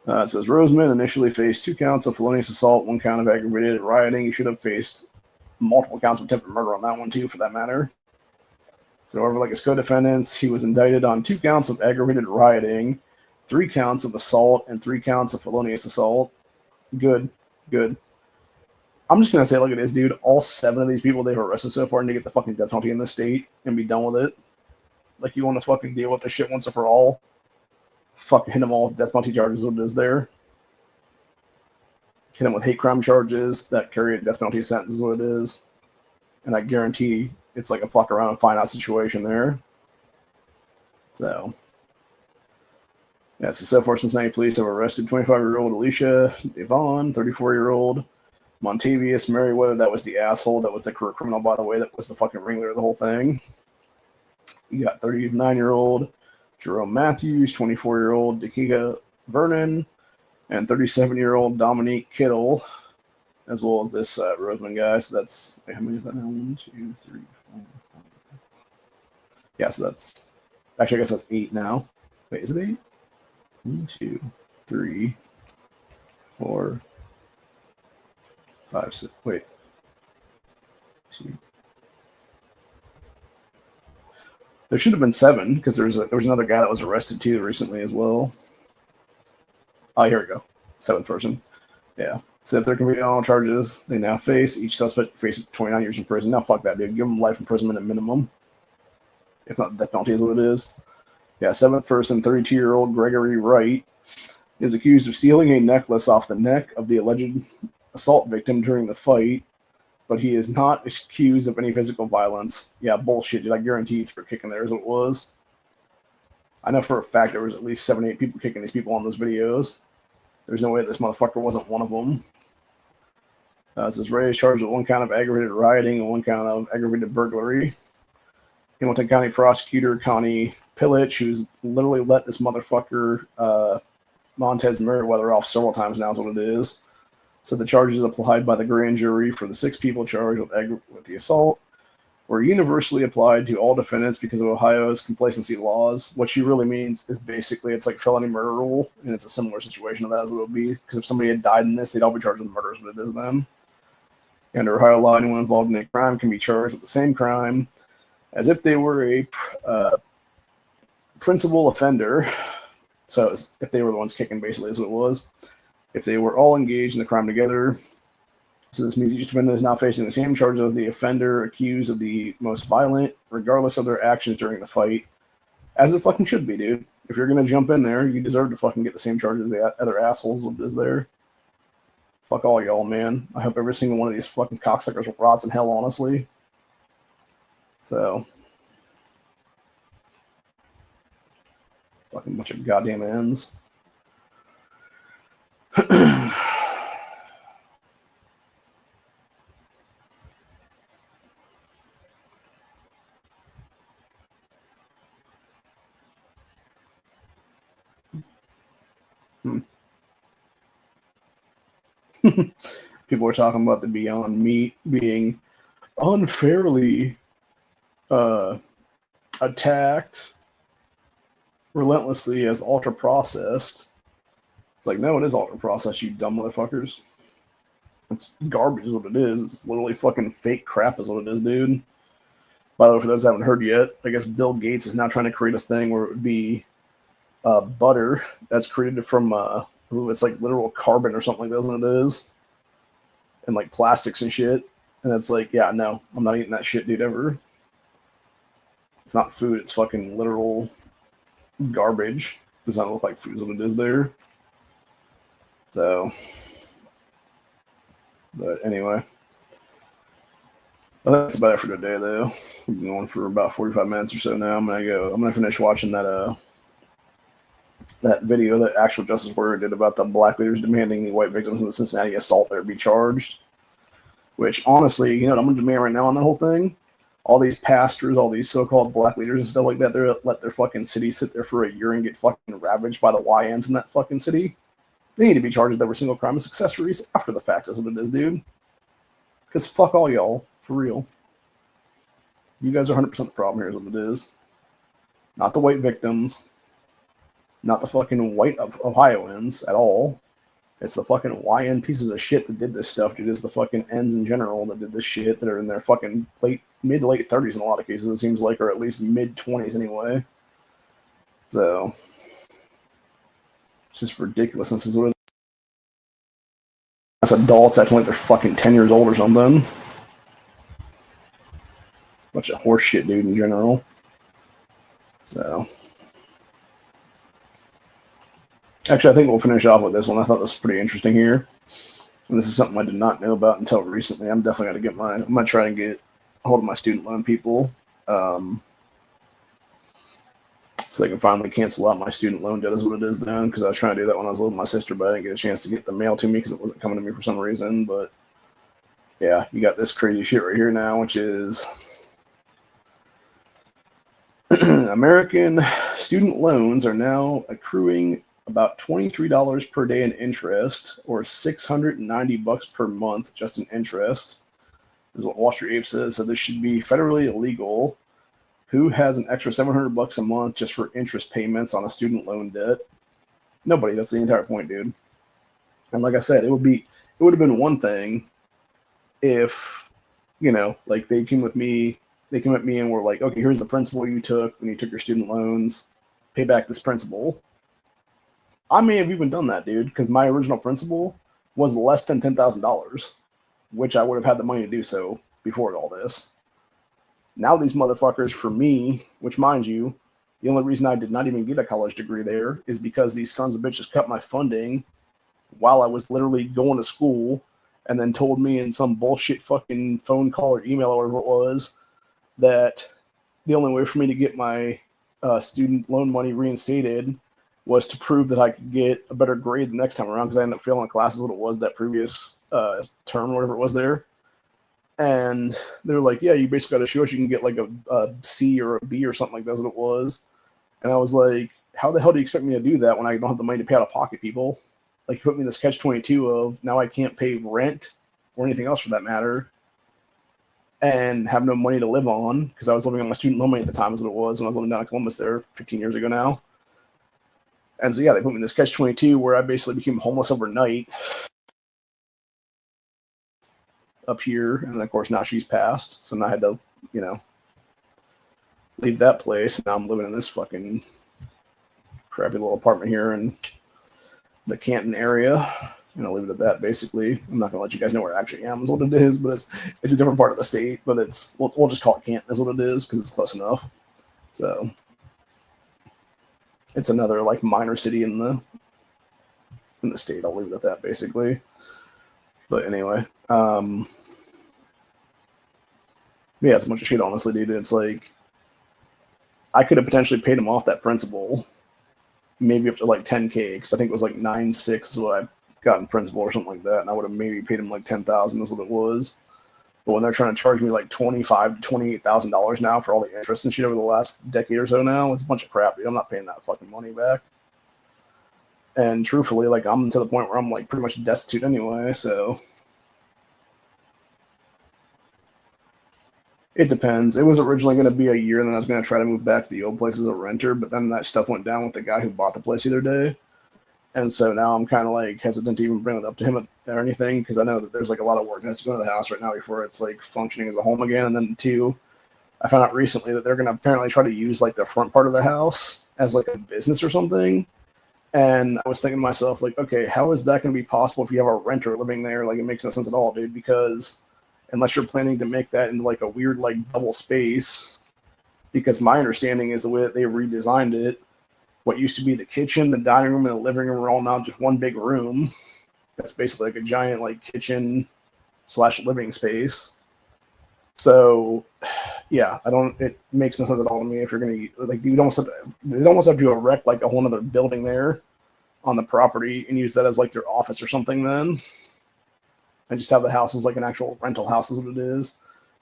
It says Roseman initially faced 2 counts of felonious assault, 1 count of aggravated rioting. He should have faced multiple counts of attempted murder on that one too, for that matter. So, however, like his co-defendants, he was indicted on 2 counts of aggravated rioting, 3 counts of assault, and 3 counts of felonious assault. Good. I'm just gonna say, look at this, dude. All 7 of these people they've arrested so far need to get the fucking death penalty in this state and be done with it. Like, you want to fucking deal with this shit once and for all? Fucking hit them all with death penalty charges, what it is there. Hit them with hate crime charges that carry a death penalty sentence is what it is. And I guarantee it's like a fuck around and find out situation there. So, yeah, so far Cincinnati police have arrested 25-year-old Alicia Devon, 34-year-old Montavious Merriweather. That was the asshole. That was the career criminal, by the way. That was the fucking ringleader of the whole thing. You got 39-year-old Jerome Matthews, 24-year-old Dakika Vernon, and 37-year-old Dominique Kittle, as well as this Roseman guy. So that's, how many is that now? 1, 2, 3, 4, 5. Yeah, so that's, actually, I guess that's 8 now. Wait, is it 8? 1, 2, 3, 4, 5, 6. Wait. 2. There should have been 7 because there was another guy that was arrested too recently as well. Oh, here we go. 7th person. Yeah. So if they're convicted on all charges, they now face, each suspect faces 29 years in prison. Now, fuck that, dude. Give them life imprisonment at minimum. If not, death penalty is what it is. Yeah, 7th person, 32-year-old Gregory Wright is accused of stealing a necklace off the neck of the alleged assault victim during the fight, but he is not accused of any physical violence. Yeah, bullshit, dude. I guarantee you threw a kick in there is what it was. I know for a fact there was at least 7 or 8 people kicking these people on those videos. There's no way this motherfucker wasn't one of them. This is Ray is charged with 1 count of aggravated rioting and 1 count of aggravated burglary. Hamilton County Prosecutor Connie Pillitch, who's literally let this motherfucker Montez Merriweather off several times now is what it is. So the charges applied by the grand jury for the 6 people charged with the assault were universally applied to all defendants because of Ohio's complacency laws. What she really means is basically it's like felony murder rule, and it's a similar situation to that as it would be. Because if somebody had died in this, they'd all be charged with murder, is what it is then. Under Ohio law, anyone involved in a crime can be charged with the same crime as if they were a principal offender. So if they were the ones kicking, basically, is what it was. If they were all engaged in the crime together. So this means each defendant is now facing the same charges as the offender accused of the most violent, regardless of their actions during the fight. As it fucking should be, dude. If you're going to jump in there, you deserve to fucking get the same charges as the other assholes is there. Fuck all y'all, man. I hope every single one of these fucking cocksuckers rots in hell, honestly. So. Fucking bunch of goddamn ends. People are talking about the Beyond Meat being unfairly attacked relentlessly as ultra processed. It's like, no, it is ultra processed, you dumb motherfuckers. It's garbage is what it is. It's literally fucking fake crap is what it is, dude. By the way, for those that haven't heard yet, I guess Bill Gates is now trying to create a thing where it would be butter that's created from it's like literal carbon or something like that, isn't it is? And like plastics and shit. And it's like, yeah, no, I'm not eating that shit, dude, ever. It's not food, it's fucking literal garbage. Does not look like food is what it is there. So, but anyway. Well, that's about it for today, though. We've been going for about 45 minutes or so now. I'm gonna finish watching that video that Actual Justice Warrior did about the black leaders demanding the white victims in the Cincinnati assault there be charged. Which, honestly, you know what I'm going to demand right now on that whole thing? All these pastors, all these so-called black leaders and stuff like that, they let their fucking city sit there for a year and get fucking ravaged by the YNs in that fucking city. They need to be charged with every single crime as accessories after the fact is what it is, dude. Because fuck all y'all, for real. You guys are 100% the problem here is what it is. Not the white victims. Not the fucking white Ohioans at all. It's the fucking YN pieces of shit that did this stuff, dude. It's the fucking ends in general that did this shit that are in their fucking mid to late 30s in a lot of cases, it seems like, or at least mid 20s anyway. So, it's just ridiculousness is what it is. As adults acting like they're fucking 10 years old or something. Bunch of horse shit, dude, in general. So. Actually, I think we'll finish off with this one. I thought this was pretty interesting here. And this is something I did not know about until recently. I'm definitely going to get I'm going to try and get a hold of my student loan people. So they can finally cancel out my student loan debt is what it is then. Because I was trying to do that when I was living with my sister, but I didn't get a chance to get the mail to me because it wasn't coming to me for some reason. But yeah, you got this crazy shit right here now, which is American student loans are now accruing about $23 per day in interest, or $690 per month just in interest, is what Wall Street Ape says. So this should be federally illegal. Who has an extra $700 a month just for interest payments on a student loan debt? Nobody. That's the entire point, dude. And like I said, it would have been one thing if, you know, like they came at me and were like, okay, here's the principal you took when you took your student loans, pay back this principal. I may have even done that, dude, because my original principal was less than $10,000, which I would have had the money to do so before all this. Now these motherfuckers, for me, which mind you, the only reason I did not even get a college degree there is because these sons of bitches cut my funding while I was literally going to school, and then told me in some bullshit fucking phone call or email or whatever it was that the only way for me to get my student loan money reinstated was to prove that I could get a better grade the next time around, because I ended up failing classes what it was that previous term or whatever it was there. And they were like, yeah, you basically got to show us you can get like a C or a B or something like that's what it was. And I was like, how the hell do you expect me to do that when I don't have the money to pay out of pocket, people? Like, you put me in this catch-22 of now I can't pay rent or anything else for that matter and have no money to live on, because I was living on my student loan money at the time is what it was when I was living down in Columbus there 15 years ago now. And so, yeah, they put me in this catch-22 where I basically became homeless overnight up here. And, of course, now she's passed. So now I had to, leave that place. Now I'm living in this fucking crappy little apartment here in the Canton area. I'll leave it at that, basically. I'm not going to let you guys know where I actually am is what it is, but it's a different part of the state. But we'll just call it Canton is what it is because it's close enough. So it's another like minor city in the state. I'll leave it at that, basically. But anyway, yeah, it's a bunch of shit, honestly, dude. It's like I could have potentially paid him off that principal, maybe up to like 10K, because I think it was like 9.6 is what I got in principal or something like that, and I would have maybe paid him like 10,000 is what it was. But when they're trying to charge me like $25,000 to $28,000 now for all the interest and shit over the last decade or so now, it's a bunch of crap, dude. I'm not paying that fucking money back. And truthfully, like, I'm to the point where I'm like pretty much destitute anyway, so it depends. It was originally going to be a year, and then I was going to try to move back to the old place as a renter, but then that stuff went down with the guy who bought the place the other day. And so now I'm kind of like hesitant to even bring it up to him or anything, because I know that there's like a lot of work that has to go into the house right now before it's like functioning as a home again. And then two, I found out recently that they're going to apparently try to use like the front part of the house as like a business or something. And I was thinking to myself, like, okay, how is that going to be possible if you have a renter living there? Like, it makes no sense at all, dude, because unless you're planning to make that into like a weird like double space, because my understanding is the way that they redesigned it, what used to be the kitchen, the dining room, and the living room are all now just one big room. That's basically like a giant like kitchen / living space. So yeah, it makes no sense at all to me if you're gonna like they'd almost have to erect like a whole other building there on the property and use that as like their office or something then. And just have the house as like an actual rental house is what it is.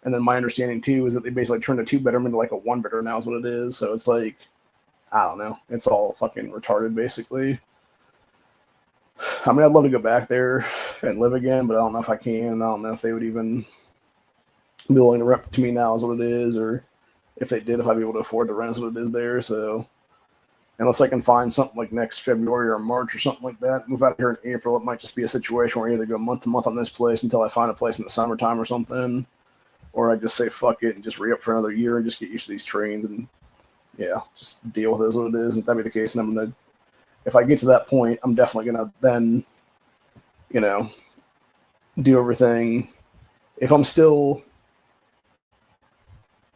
And then my understanding too is that they basically turned a 2-bedroom into like a 1-bedroom now is what it is. So it's like, I don't know. It's all fucking retarded, basically. I mean, I'd love to go back there and live again, but I don't know if I can. I don't know if they would even be willing to rent to me now is what it is, or if they did, if I'd be able to afford the rent is what it is there. So unless I can find something like next February or March or something like that, move out here in April, it might just be a situation where I either go month to month on this place until I find a place in the summertime or something, or I just say fuck it and just re-up for another year and just get used to these trains and yeah, just deal with it as what it is. If that be the case, and I'm gonna, if I get to that point, I'm definitely gonna then, do everything. If I'm still,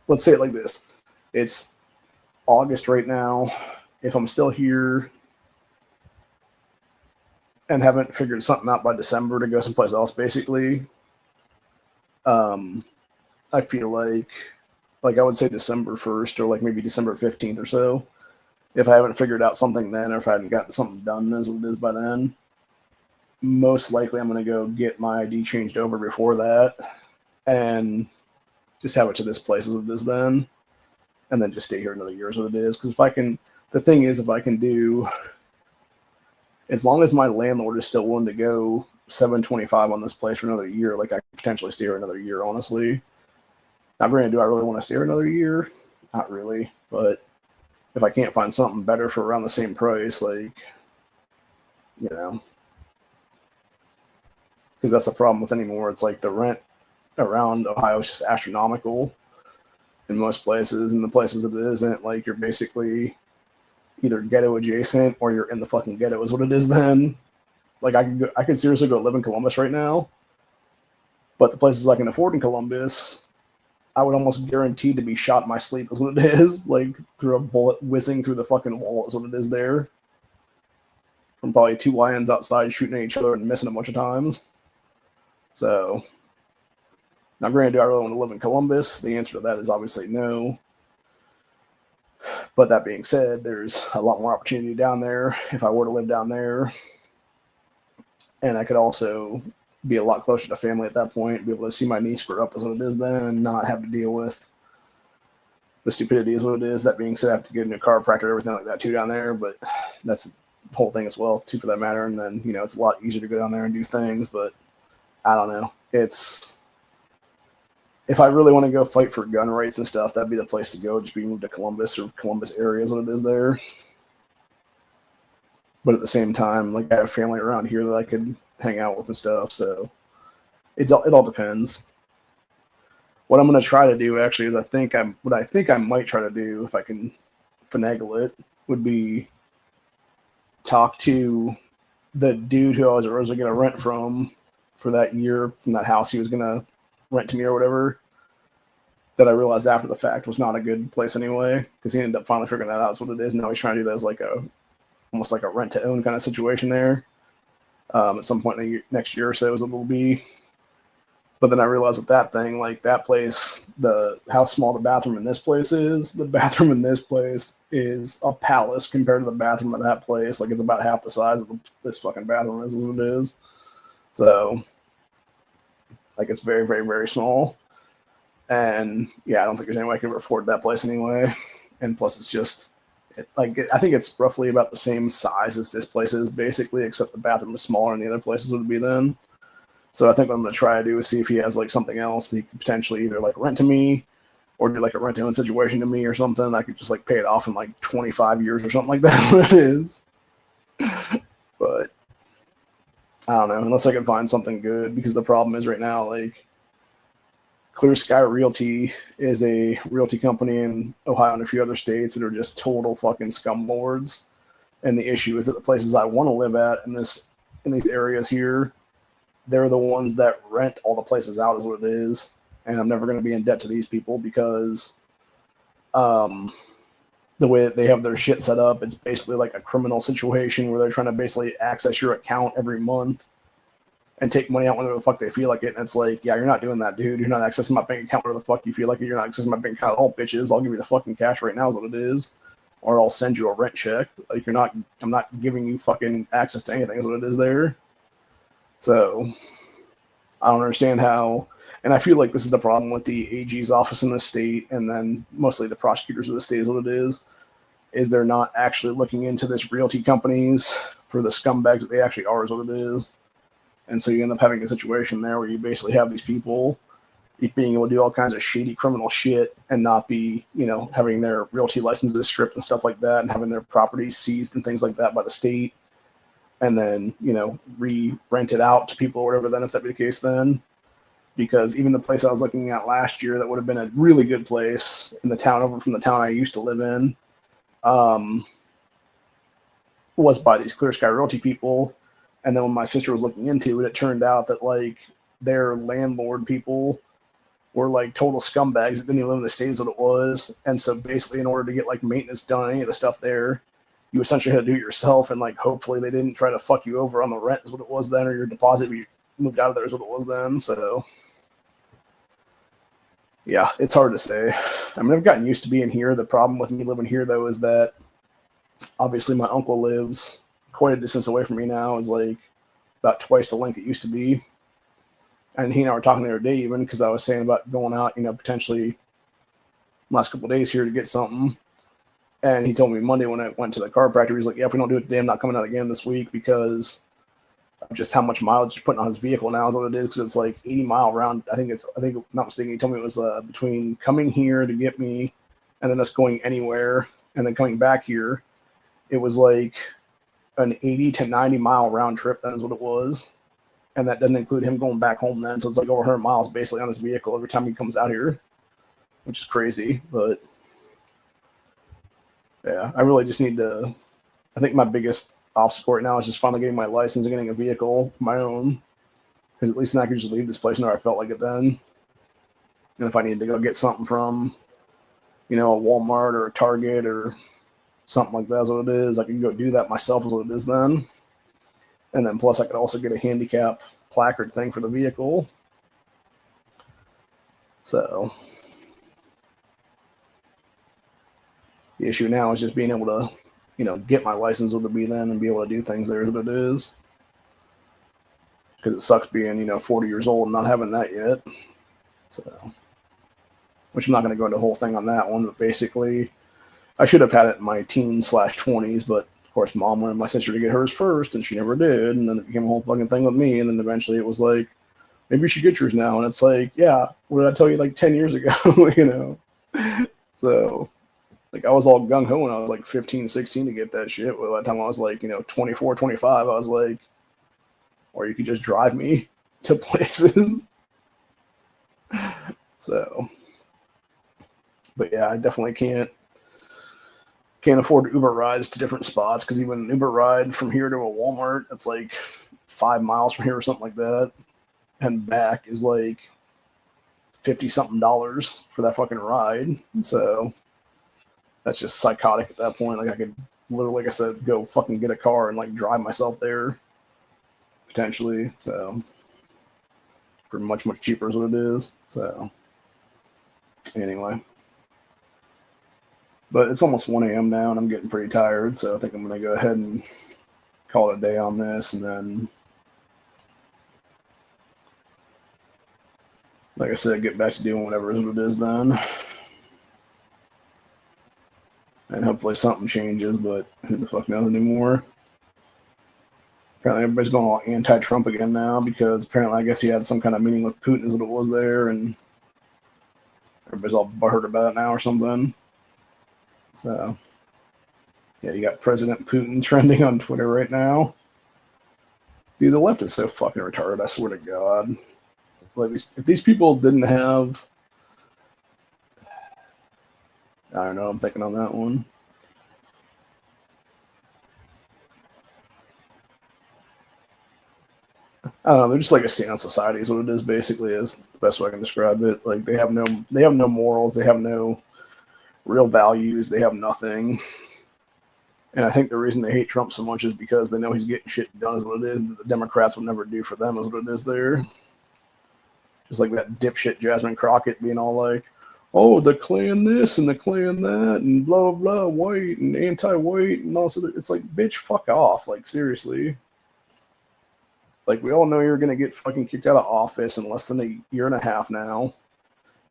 let's say it like this, it's August right now. If I'm still here and haven't figured something out by December to go someplace else, basically, I feel like I would say December 1st or like maybe December 15th or so. If I haven't figured out something then, or if I hadn't gotten something done as what it is by then, most likely I'm going to go get my ID changed over before that and just have it to this place as what it is then, and then just stay here another year as what it is. Because if I can, the thing is, if I can do, as long as my landlord is still willing to go $725 on this place for another year, like I could potentially stay here another year, honestly. Now, granted, do I really want to stay here another year? Not really, but if I can't find something better for around the same price, like, because that's the problem with anymore. It's like the rent around Ohio is just astronomical in most places, and the places that it isn't, like, you're basically either ghetto adjacent or you're in the fucking ghetto is what it is then. Like I could seriously go live in Columbus right now, but the places I can afford in Columbus, I would almost guarantee to be shot in my sleep is what it is. Like through a bullet whizzing through the fucking wall is what it is there. From probably two lions outside shooting at each other and missing a bunch of times. So, now granted, do I really want to live in Columbus? The answer to that is obviously no. But that being said, there's a lot more opportunity down there if I were to live down there. And I could also be a lot closer to family at that point, be able to see my niece grow up as what it is then, and not have to deal with the stupidity is what it is. That being said, I have to get a new chiropractor, everything like that too down there, but that's the whole thing as well, too, for that matter. And then, it's a lot easier to go down there and do things, but I don't know. If I really want to go fight for gun rights and stuff, that'd be the place to go, just be moved to Columbus or Columbus area is what it is there. But at the same time, like I have family around here that I could hang out with and stuff, so it all depends. What I'm going to try to do actually is what I think I might try to do if I can finagle it would be talk to the dude who I was originally going to rent from for that year from that house he was going to rent to me or whatever, that I realized after the fact was not a good place anyway, because he ended up finally figuring that out. That's what it is. Now he's trying to do that as like almost like a rent to own kind of situation there. At some point in the next year or so is what it'll be. But then I realized with that thing, like that place, how small the bathroom in this place is, the bathroom in this place is a palace compared to the bathroom of that place. Like it's about half the size of this fucking bathroom is what it is. So like it's very, very, very small. And yeah, I don't think there's any way I could ever afford that place anyway. And plus it's just, I think it's roughly about the same size as this place is basically, except the bathroom is smaller than the other places would be then. So I think what I'm going to try to do is see if he has like something else that he could potentially either like rent to me or do like a rent to own situation to me or something. I could just like pay it off in like 25 years or something like that. What it is. But I don't know, unless I can find something good, because the problem is right now, like Clear Sky Realty is a realty company in Ohio and a few other states that are just total fucking scumlords. And the issue is that the places I want to live at in these areas here, they're the ones that rent all the places out is what it is. And I'm never going to be in debt to these people because the way that they have their shit set up, it's basically like a criminal situation where they're trying to basically access your account every month and take money out whenever the fuck they feel like it. And it's like, yeah, you're not doing that, dude. You're not accessing my bank account whenever the fuck you feel like it. You're not accessing my bank account at all, bitches. I'll give you the fucking cash right now is what it is. Or I'll send you a rent check. Like I'm not giving you fucking access to anything is what it is there. So I don't understand how, and I feel like this is the problem with the AG's office in the state, and then mostly the prosecutors of the state is what it is they're not actually looking into this realty companies for the scumbags that they actually are is what it is. And so you end up having a situation there where you basically have these people being able to do all kinds of shady criminal shit and not be, having their realty licenses stripped and stuff like that, and having their properties seized and things like that by the state, and then, re-rent it out to people or whatever then, if that be the case then. Because even the place I was looking at last year that would have been a really good place in the town over from the town I used to live in, was by these Clear Sky Realty people. And then when my sister was looking into it, it turned out that like their landlord people were like total scumbags that didn't even live in the state is what it was. And so basically in order to get like maintenance done on any of the stuff there, you essentially had to do it yourself, and like hopefully they didn't try to fuck you over on the rent is what it was then, or your deposit when you moved out of there is what it was then. So yeah, it's hard to say. I mean, I've gotten used to being here. The problem with me living here though is that obviously my uncle lives quite a distance away from me now, is like about twice the length it used to be. And he and I were talking the other day even, because I was saying about going out, potentially last couple of days here to get something. And he told me Monday when I went to the chiropractor, he's like, yeah, if we don't do it today, I'm not coming out again this week because of just how much mileage he's putting on his vehicle now is what it is. Because it's like 80-mile round. I think not mistaken, he told me it was between coming here to get me and then us going anywhere and then coming back here. It was like an 80 to 90-mile round trip. That is what it was. And that doesn't include him going back home then. So it's like over 100 miles basically on his vehicle every time he comes out here, which is crazy. But Yeah, I really just need to. I think my biggest obstacle right now is just finally getting my license and getting a vehicle of my own. Because at least then I can just leave this place whenever I felt like it then. And if I need to go get something from, a Walmart or a Target or something like that's what it is, I can go do that myself is what it is then. And then plus I could also get a handicap placard thing for the vehicle. So the issue now is just being able to, get my license what it be then and be able to do things there is what it is. Because it sucks being, 40 years old and not having that yet. So, which I'm not going to go into the whole thing on that one, but basically I should have had it in my teens/20s, but of course mom wanted my sister to get hers first and she never did. And then it became a whole fucking thing with me. And then eventually it was like, maybe you should get yours now. And it's like, yeah, what did I tell you like 10 years ago, So like I was all gung ho when I was like 15, 16 to get that shit. Well, by the time I was like, 24, 25, I was like, or you could just drive me to places. So, but yeah, I definitely can't afford Uber rides to different spots because even an Uber ride from here to a Walmart, that's like 5 miles from here or something like that, and back is like $50-something for that fucking ride. So that's just psychotic at that point. Like I could literally, like I said, go fucking get a car and like drive myself there potentially. So for much, much cheaper is what it is. So anyway. But it's almost 1 a.m. now, and I'm getting pretty tired, so I think I'm going to go ahead and call it a day on this, and then, like I said, get back to doing whatever it is then. And hopefully something changes, but who the fuck knows anymore. Apparently everybody's going all anti-Trump again now, because apparently I guess he had some kind of meeting with Putin is what it was there, and everybody's all butthurt about it now or something. So, yeah, you got President Putin trending on Twitter right now. Dude, the left is so fucking retarded, I swear to God. Like, if these people didn't have... I don't know, I'm thinking on that one. I don't know, they're just like a stand society is what it is, basically, is the best way I can describe it. Like, they have no morals, they have no real values, they have nothing. And I think the reason they hate Trump so much is because they know he's getting shit done is what it is, and the Democrats will never do for them is what it is there. Just like that dipshit Jasmine Crockett being all like, oh, the Klan this and the Klan that and blah, blah, blah, white and anti-white and all so it's like, bitch, fuck off. Like, seriously. Like, we all know you're going to get fucking kicked out of office in less than a year and a half now.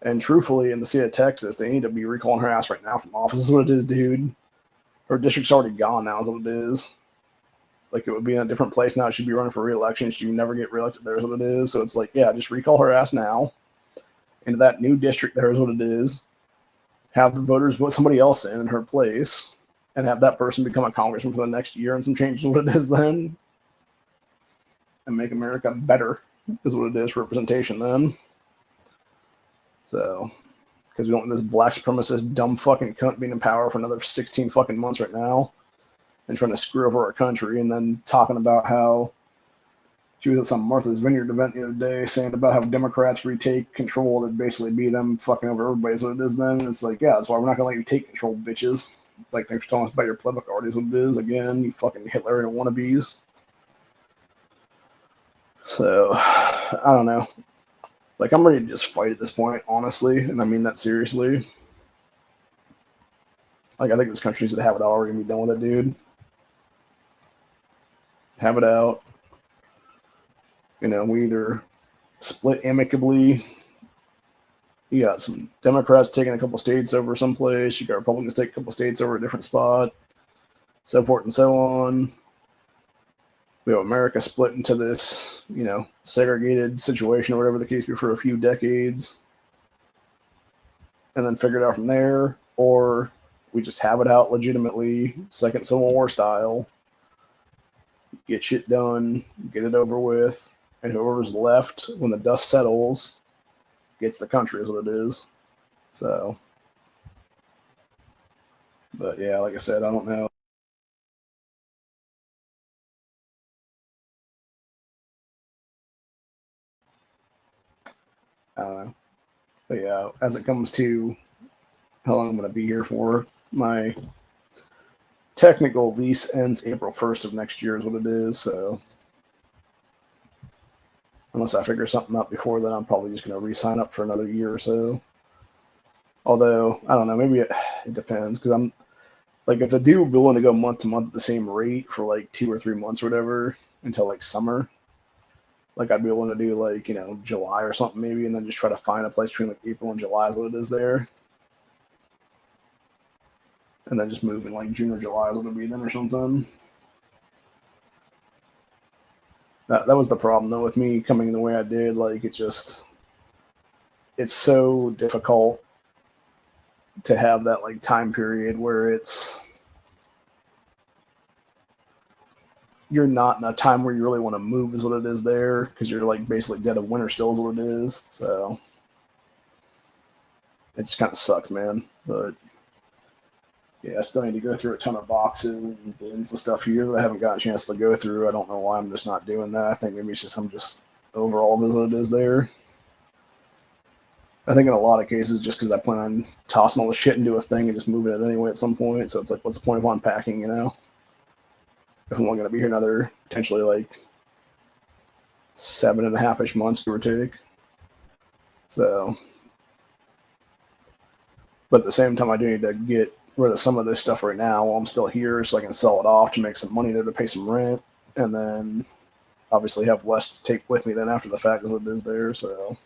And truthfully, in the state of Texas, they need to be recalling her ass right now from office is what it is, dude. Her district's already gone now is what it is. Like, it would be in a different place now. She'd be running for re-election. She'd never get re-elected there is what it is. So it's like, yeah, just recall her ass now into that new district there is what it is. Have the voters vote somebody else in her place and have that person become a congressman for the next year and some change what it is then. And make America better is what it is for representation then. So, because we don't want this black supremacist dumb fucking cunt being in power for another 16 fucking months right now and trying to screw over our country, and then talking about how she was at some Martha's Vineyard event the other day saying about how Democrats retake control, that'd basically be them fucking over everybody is what it is then. And it's like, yeah, that's why we're not going to let you take control, bitches. Like, thanks for telling us about your political party is what it is. Again, you fucking Hitlerian wannabes. So, I don't know. Like, I'm ready to just fight at this point, honestly, and I mean that seriously. Like, I think this country needs to have it already and be done with it, dude. Have it out. We either split amicably. You got some Democrats taking a couple states over someplace. You got Republicans taking a couple states over a different spot. So forth and so on. We have America split into this, segregated situation or whatever the case be for a few decades. And then figure it out from there. Or we just have it out legitimately, second Civil War style. Get shit done, get it over with, and whoever's left when the dust settles gets the country is what it is. So, But yeah, like I said, I don't know. I don't know. But yeah, as it comes to how long I'm going to be here for, my technical lease ends April 1st of next year, is what it is. So unless I figure something out before then, I'm probably just going to re-sign up for another year or so. Although I don't know, maybe it depends, because I'm like, if the dude would be willing to go month to month at the same rate for like 2 or 3 months or whatever until like summer, like I'd be willing to do like, July or something maybe, and then just try to find a place between like April and July is what it is there, and then just move in like June or July is what it'd be then or something. That was the problem though with me coming the way I did. Like it's so difficult to have that like time period where you're not in a time where you really want to move is what it is there, because you're like basically dead of winter still is what it is. So it just kind of sucks, man. But yeah, I still need to go through a ton of boxes and bins and stuff here that I haven't got a chance to go through. I don't know why I'm just not doing that. I think maybe it's just I'm just overall is what it is there. I think in a lot of cases, just because I plan on tossing all the shit into a thing and just moving it anyway at some point. So it's like, what's the point of unpacking, If I'm only going to be here another potentially like 7.5-ish months, give or take. So, but at the same time, I do need to get rid of some of this stuff right now while I'm still here, so I can sell it off to make some money there to pay some rent, and then obviously have less to take with me then after the fact of what it is there. So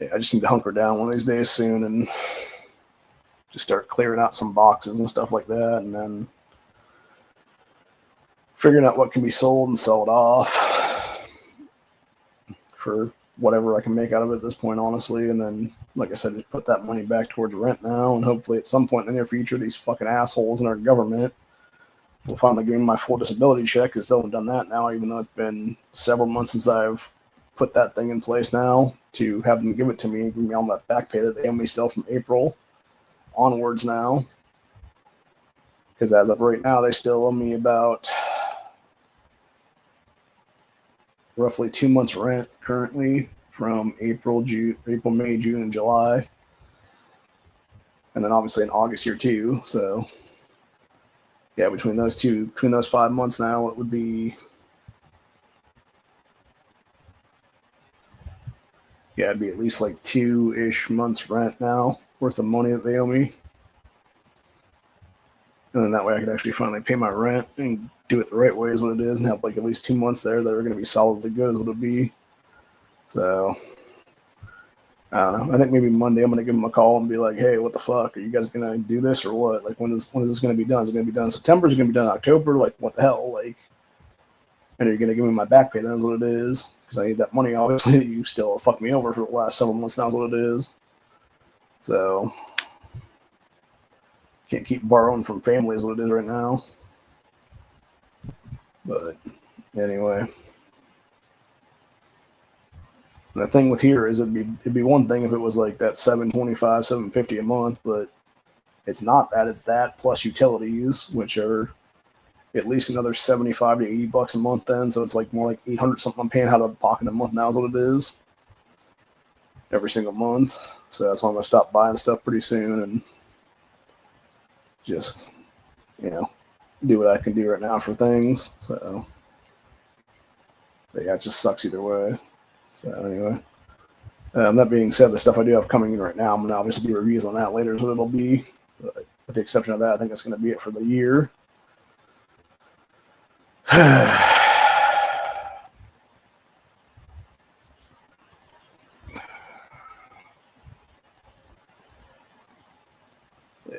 yeah, I just need to hunker down one of these days soon and just start clearing out some boxes and stuff like that, and then figuring out what can be sold and sell it off for whatever I can make out of it at this point, honestly. And then, like I said, just put that money back towards rent now, and hopefully at some point in the near future, these fucking assholes in our government will finally give me my full disability check, because they haven't done that now, even though it's been several months since I've put that thing in place now, to have them give it to me and give me all that back pay that they owe me still from April onwards now. Because as of right now, they still owe me about roughly 2 months rent currently from April, May, June, and July. And then obviously in August here too. So yeah, between those 5 months now, it would be, yeah, it'd be at least like 2-ish months rent now worth of money that they owe me. And then that way I could actually finally pay my rent and do it the right way is what it is, and have like at least 2 months there that are going to be solidly good is what it'll be. So I don't know. I think maybe Monday I'm going to give them a call and be like, hey, what the fuck? Are you guys going to do this or what? Like, when is this going to be done? Is it going to be done in September? Is it going to be done in October? Like, what the hell? Like, and are you going to give me my back pay? That's what it is. Because I need that money, obviously. You still fucked me over for the last several months now is what it is. So can't keep borrowing from family is what it is right now. But anyway. And the thing with here is it'd be one thing if it was like that $725, $750 a month, but it's not that. It's that plus utilities, which are at least another $75 to $80 a month then. So it's like more like 800 something I'm paying out of pocket a month now is what it is. Every single month. So that's why I'm gonna stop buying stuff pretty soon and just, do what I can do right now for things. So but yeah, it just sucks either way. So anyway. That being said, the stuff I do have coming in right now, I'm going to obviously do reviews on that later is what it'll be. But with the exception of that, I think that's going to be it for the year. Yeah,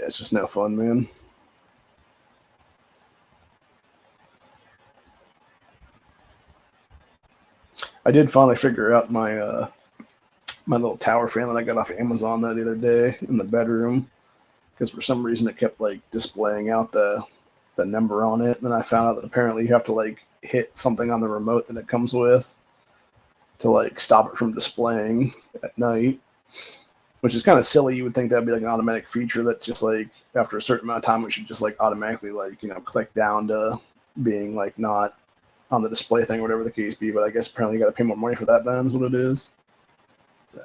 it's just no fun, man. I did finally figure out my my little tower fan that I got off of Amazon the other day in the bedroom, because for some reason it kept like displaying out the number on it. And then I found out that apparently you have to like hit something on the remote that it comes with to like stop it from displaying at night. which is kind of silly. You would think that'd be like an automatic feature that just like after a certain amount of time, we should just like automatically like, you know, click down to being like not on the display thing or whatever the case be. But I guess apparently you got to pay more money for that. Then is what it is. So,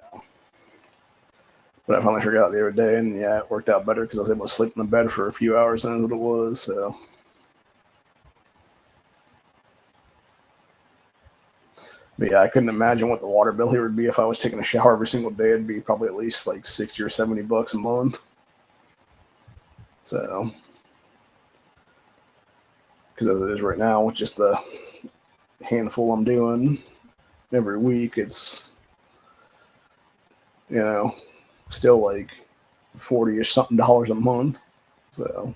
but I finally figured out the other day, and yeah, it worked out better because I was able to sleep in the bed for a few hours. And that's what it was. So. But yeah, I couldn't imagine what the water bill here would be if I was taking a shower every single day. It'd be probably at least like $60 or $70 a month. So, because as it is right now, with just the handful I'm doing every week, it's, you know, still like $40-ish something a month. So,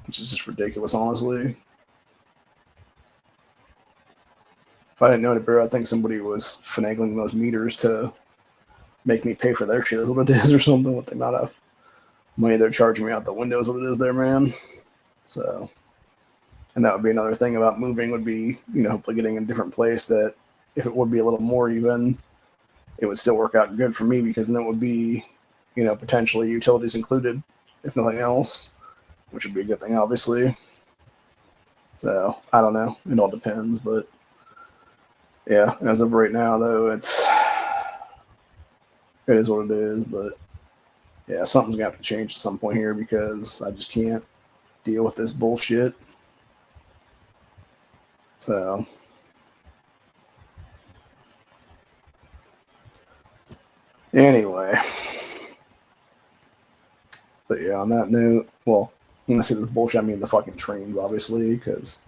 which is just ridiculous, honestly. If I didn't know any better, I think somebody was finagling those meters to make me pay for their shit is what it is or something with the amount of money they're charging me out the window is what it is there, man. So, and that would be another thing about moving would be, you know, hopefully getting a different place that if it would be a little more even, it would still work out good for me because then it would be, you know, potentially utilities included, if nothing else, which would be a good thing, obviously. So, I don't know. It all depends, but yeah, as of right now, though, it is what it is. But yeah, something's gonna have to change at some point here because I just can't deal with this bullshit. So anyway, but yeah, on that note, well, when I say this bullshit, I mean the fucking trains, obviously, because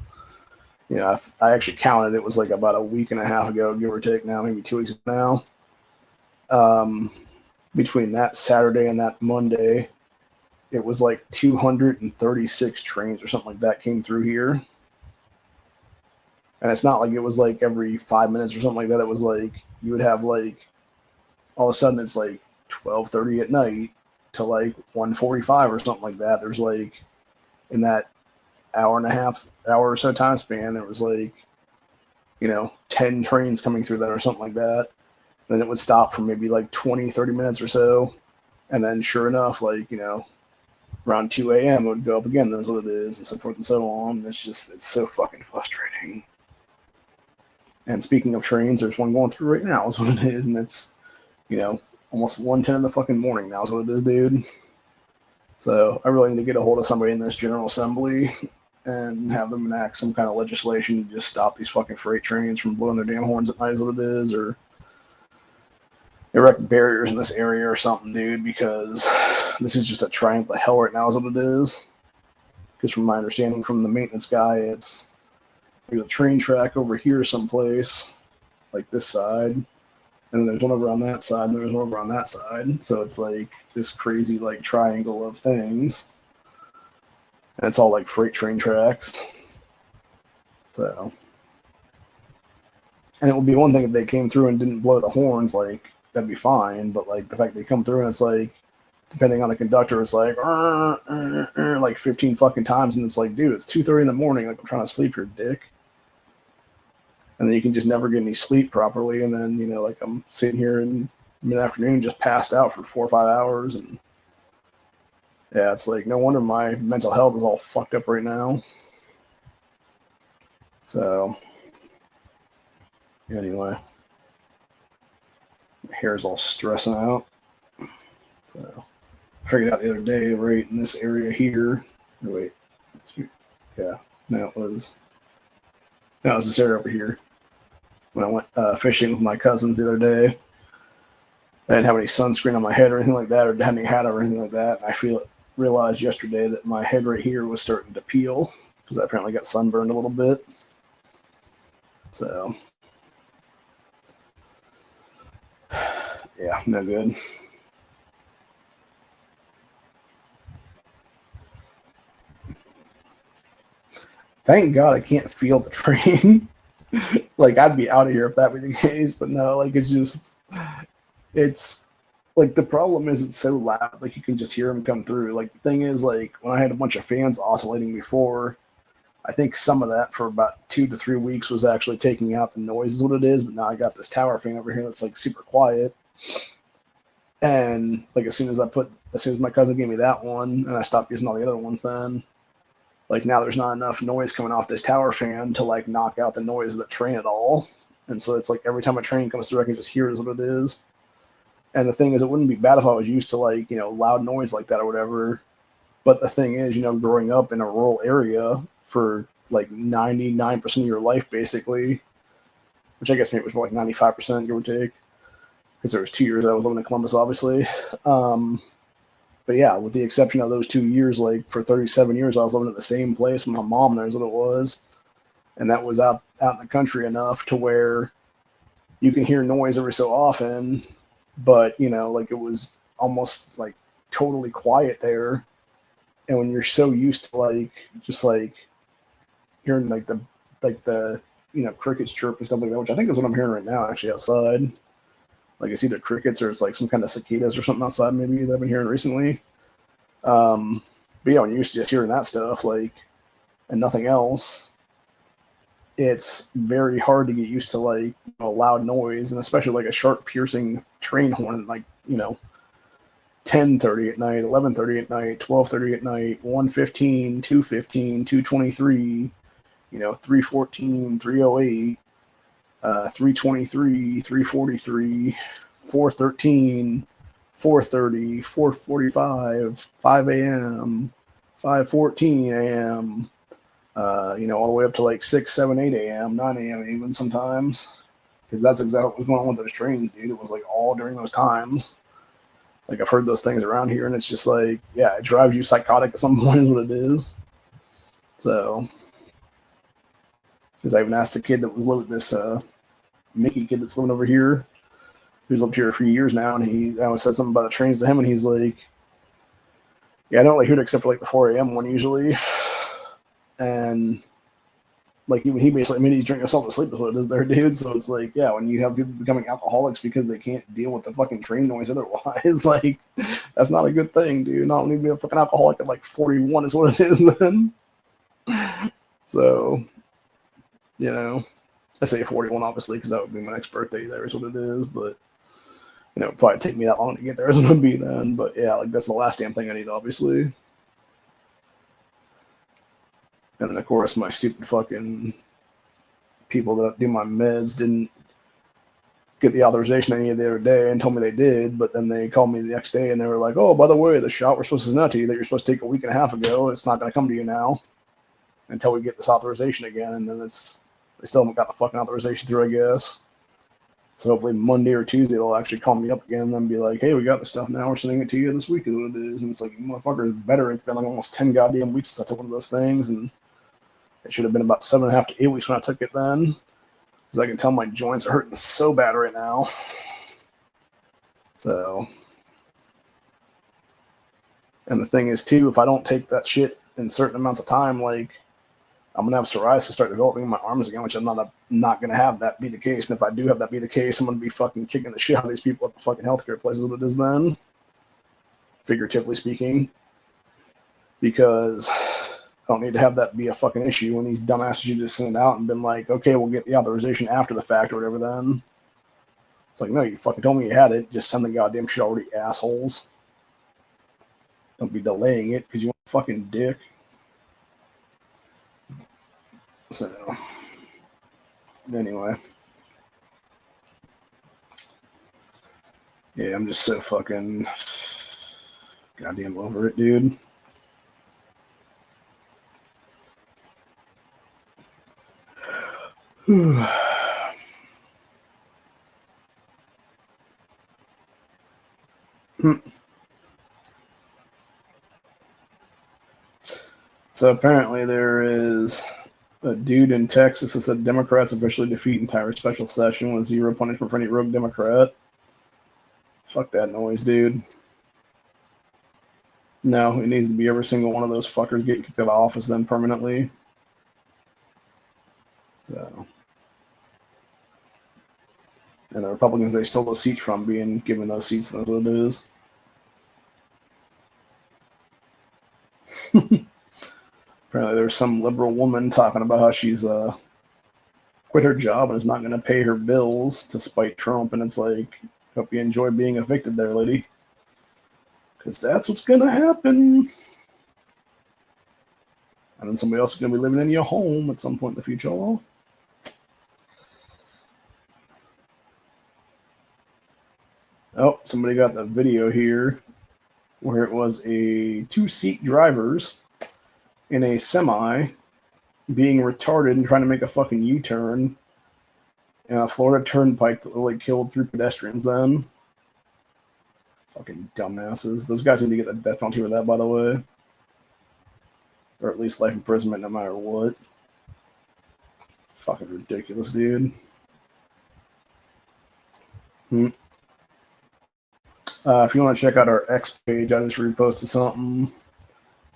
you know, I actually counted. It was like about a week and a half ago, give or take now, maybe 2 weeks now. Between that Saturday and that Monday, it was like 236 trains or something like that came through here. And it's not like it was like every 5 minutes or something like that. It was like you would have like all of a sudden it's like 12:30 at night to like 1:45 or something like that. There's like in that hour or so time span, there was like, you know, 10 trains coming through that or something like that. Then it would stop for maybe like 20-30 minutes or so. And then sure enough, like, you know, around 2 a.m. it would go up again. That's what it is, and so forth and so on. It's so fucking frustrating. And speaking of trains, there's one going through right now is what it is. And it's, you know, almost 1:10 in the fucking morning now is what it is, dude. So I really need to get a hold of somebody in this General Assembly and have them enact some kind of legislation to just stop these fucking freight trains from blowing their damn horns at night is what it is, or erect barriers in this area or something, dude, because this is just a triangle of hell right now is what it is. Because from my understanding from the maintenance guy, it's there's a train track over here someplace, like this side, and then there's one over on that side, and there's one over on that side. So it's like this crazy like triangle of things. And it's all like freight train tracks. So, and it would be one thing if they came through and didn't blow the horns, like that'd be fine. But like the fact they come through and it's like, depending on the conductor, it's like, like 15 fucking times, and it's like, dude, it's 2:30 in the morning. Like I'm trying to sleep here, dick. And then you can just never get any sleep properly, and then you know, like I'm sitting here in mid-afternoon just passed out for 4 or 5 hours, and yeah, it's like no wonder my mental health is all fucked up right now. So anyway, my hair's all stressing out. So I figured out the other day, right in this area here. Oh, wait, yeah, no, it was this area over here. When I went fishing with my cousins the other day, I didn't have any sunscreen on my head or anything like that, or didn't have any hat or anything like that. And I realized yesterday that my head right here was starting to peel because I apparently got sunburned a little bit. So, yeah, no good. Thank God I can't feel the train. Like, I'd be out of here if that were the case, but no, like, it's like the problem is it's so loud, like you can just hear them come through. Like the thing is, like when I had a bunch of fans oscillating before, I think some of that for about 2 to 3 weeks was actually taking out the noise is what it is. But now I got this tower fan over here that's like super quiet. And like as soon as my cousin gave me that one, and I stopped using all the other ones, then like now there's not enough noise coming off this tower fan to like knock out the noise of the train at all. And so it's like every time a train comes through, I can just hear it what it is. And the thing is, it wouldn't be bad if I was used to like, loud noise like that or whatever. But the thing is, growing up in a rural area for like 99% of your life, basically, which I guess maybe was more like 95%, give or take, because there was 2 years I was living in Columbus, obviously. But yeah, with the exception of those 2 years, like for 37 years, I was living in the same place with my mom. There's what it was. And that was out in the country enough to where you can hear noise every so often, but like it was almost like totally quiet there. And when you're so used to like just like hearing like the crickets chirp and stuff like that, which I think is what I'm hearing right now actually outside. Like it's either crickets or it's like some kind of cicadas or something outside maybe that I've been hearing recently. But yeah, when you're used to just hearing that stuff like and nothing else, it's very hard to get used to like loud noise, and especially like a sharp piercing train horn, like 10:30 at night, 11:30 at night, 12:30 at night, 1:15, 2:15, 2:23, 3:14, 3:08, 3:23, 3:43, 4:13, 4:30, 4:45, 5 a.m., 5:14 a.m., all the way up to like 6, 7, 8 a.m., 9 a.m. even sometimes, because that's exactly what was going on with those trains, dude. It was like all during those times. Like I've heard those things around here, and it's just like, yeah, it drives you psychotic at some point is what it is. So, because I even asked a kid that was living, this Mickey kid that's living over here, who's lived here for years now, and I said something about the trains to him, and he's like, yeah, I don't like hear it except for like the 4 a.m. one usually. And like even he basically, he's drinking himself to sleep is what it is there, dude. So it's like, yeah, when you have people becoming alcoholics because they can't deal with the fucking train noise otherwise, like that's not a good thing, dude. Not only be a fucking alcoholic at like 41 is what it is then. So, I say 41 obviously because that would be my next birthday there is what it is, but it'd probably take me that long to get there as it would be then. But yeah, like that's the last damn thing I need, obviously. And then, of course, my stupid fucking people that do my meds didn't get the authorization I needed the other day and told me they did. But then they called me the next day and they were like, oh, by the way, the shot we're supposed to send out to you that you're supposed to take a week and a half ago, it's not going to come to you now until we get this authorization again. And then they still haven't got the fucking authorization through, I guess. So hopefully Monday or Tuesday they'll actually call me up again and then be like, hey, we got the stuff now. We're sending it to you this week is what it is. And it's like, motherfucker, it's better. It's been like almost 10 goddamn weeks since I took one of those things. And it should have been about 7.5 to 8 weeks when I took it then. Because I can tell my joints are hurting so bad right now. So. And the thing is, too, if I don't take that shit in certain amounts of time, like, I'm going to have psoriasis start developing in my arms again, which I'm not going to have that be the case. And if I do have that be the case, I'm going to be fucking kicking the shit out of these people at the fucking healthcare places, what it is then. Figuratively speaking. Because I don't need to have that be a fucking issue when these dumbasses you just sent out and been like, okay, we'll get the authorization after the fact or whatever then. It's like, no, you fucking told me you had it. Just send the goddamn shit already, assholes. Don't be delaying it because you want a fucking dick. So, anyway. Yeah, I'm just so fucking goddamn over it, dude. So apparently there is a dude in Texas that said Democrats officially defeat entire special session with zero punishment for any rogue Democrat. Fuck that noise, dude. No, it needs to be every single one of those fuckers getting kicked out of office then permanently. So. And the Republicans they stole those seats from being given those seats, that's what it is. Apparently there's some liberal woman talking about how she's quit her job and is not going to pay her bills to spite Trump, and it's like, Hope you enjoy being evicted there, lady. Because that's what's going to happen. And then somebody else is going to be living in your home at some point in the future. Oh, somebody got the video here where it was a 2-seat drivers in a semi being retarded and trying to make a fucking U-turn in a Florida turnpike that literally killed 3 pedestrians then. Fucking dumbasses. Those guys need to get the death penalty for that, by the way. Or at least life imprisonment no matter what. Fucking ridiculous, dude. If you want to check out our X page, I just reposted something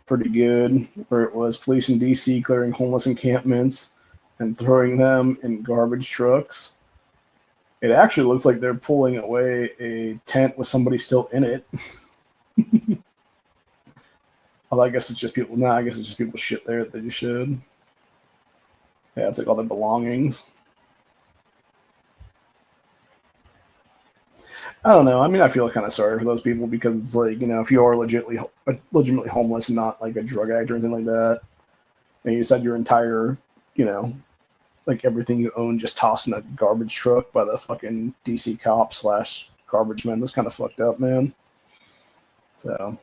pretty good where it was police in DC clearing homeless encampments and throwing them in garbage trucks. It actually looks like they're pulling away a tent with somebody still in it. Although I guess it's just people. I guess it's just people's shit there that they just should. Yeah, it's like all their belongings. I don't know. I mean, I feel kind of sorry for those people because it's like, you know, if you are legitimately homeless and not like a drug addict or anything like that, and you just had your entire, you know, like everything you own just tossed in a garbage truck by the fucking DC cops / garbage men, that's kind of fucked up, man. So,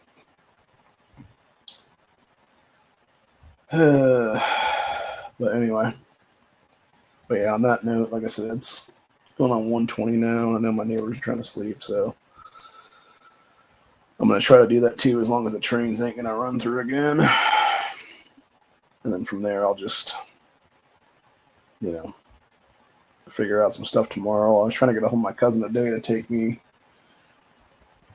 but anyway. But yeah, on that note, like I said, it's going on 1:20 now. I know my neighbors are trying to sleep, so I'm going to try to do that too as long as the trains ain't going to run through again. And then from there, I'll just, you know, figure out some stuff tomorrow. I was trying to get a hold of my cousin today to take me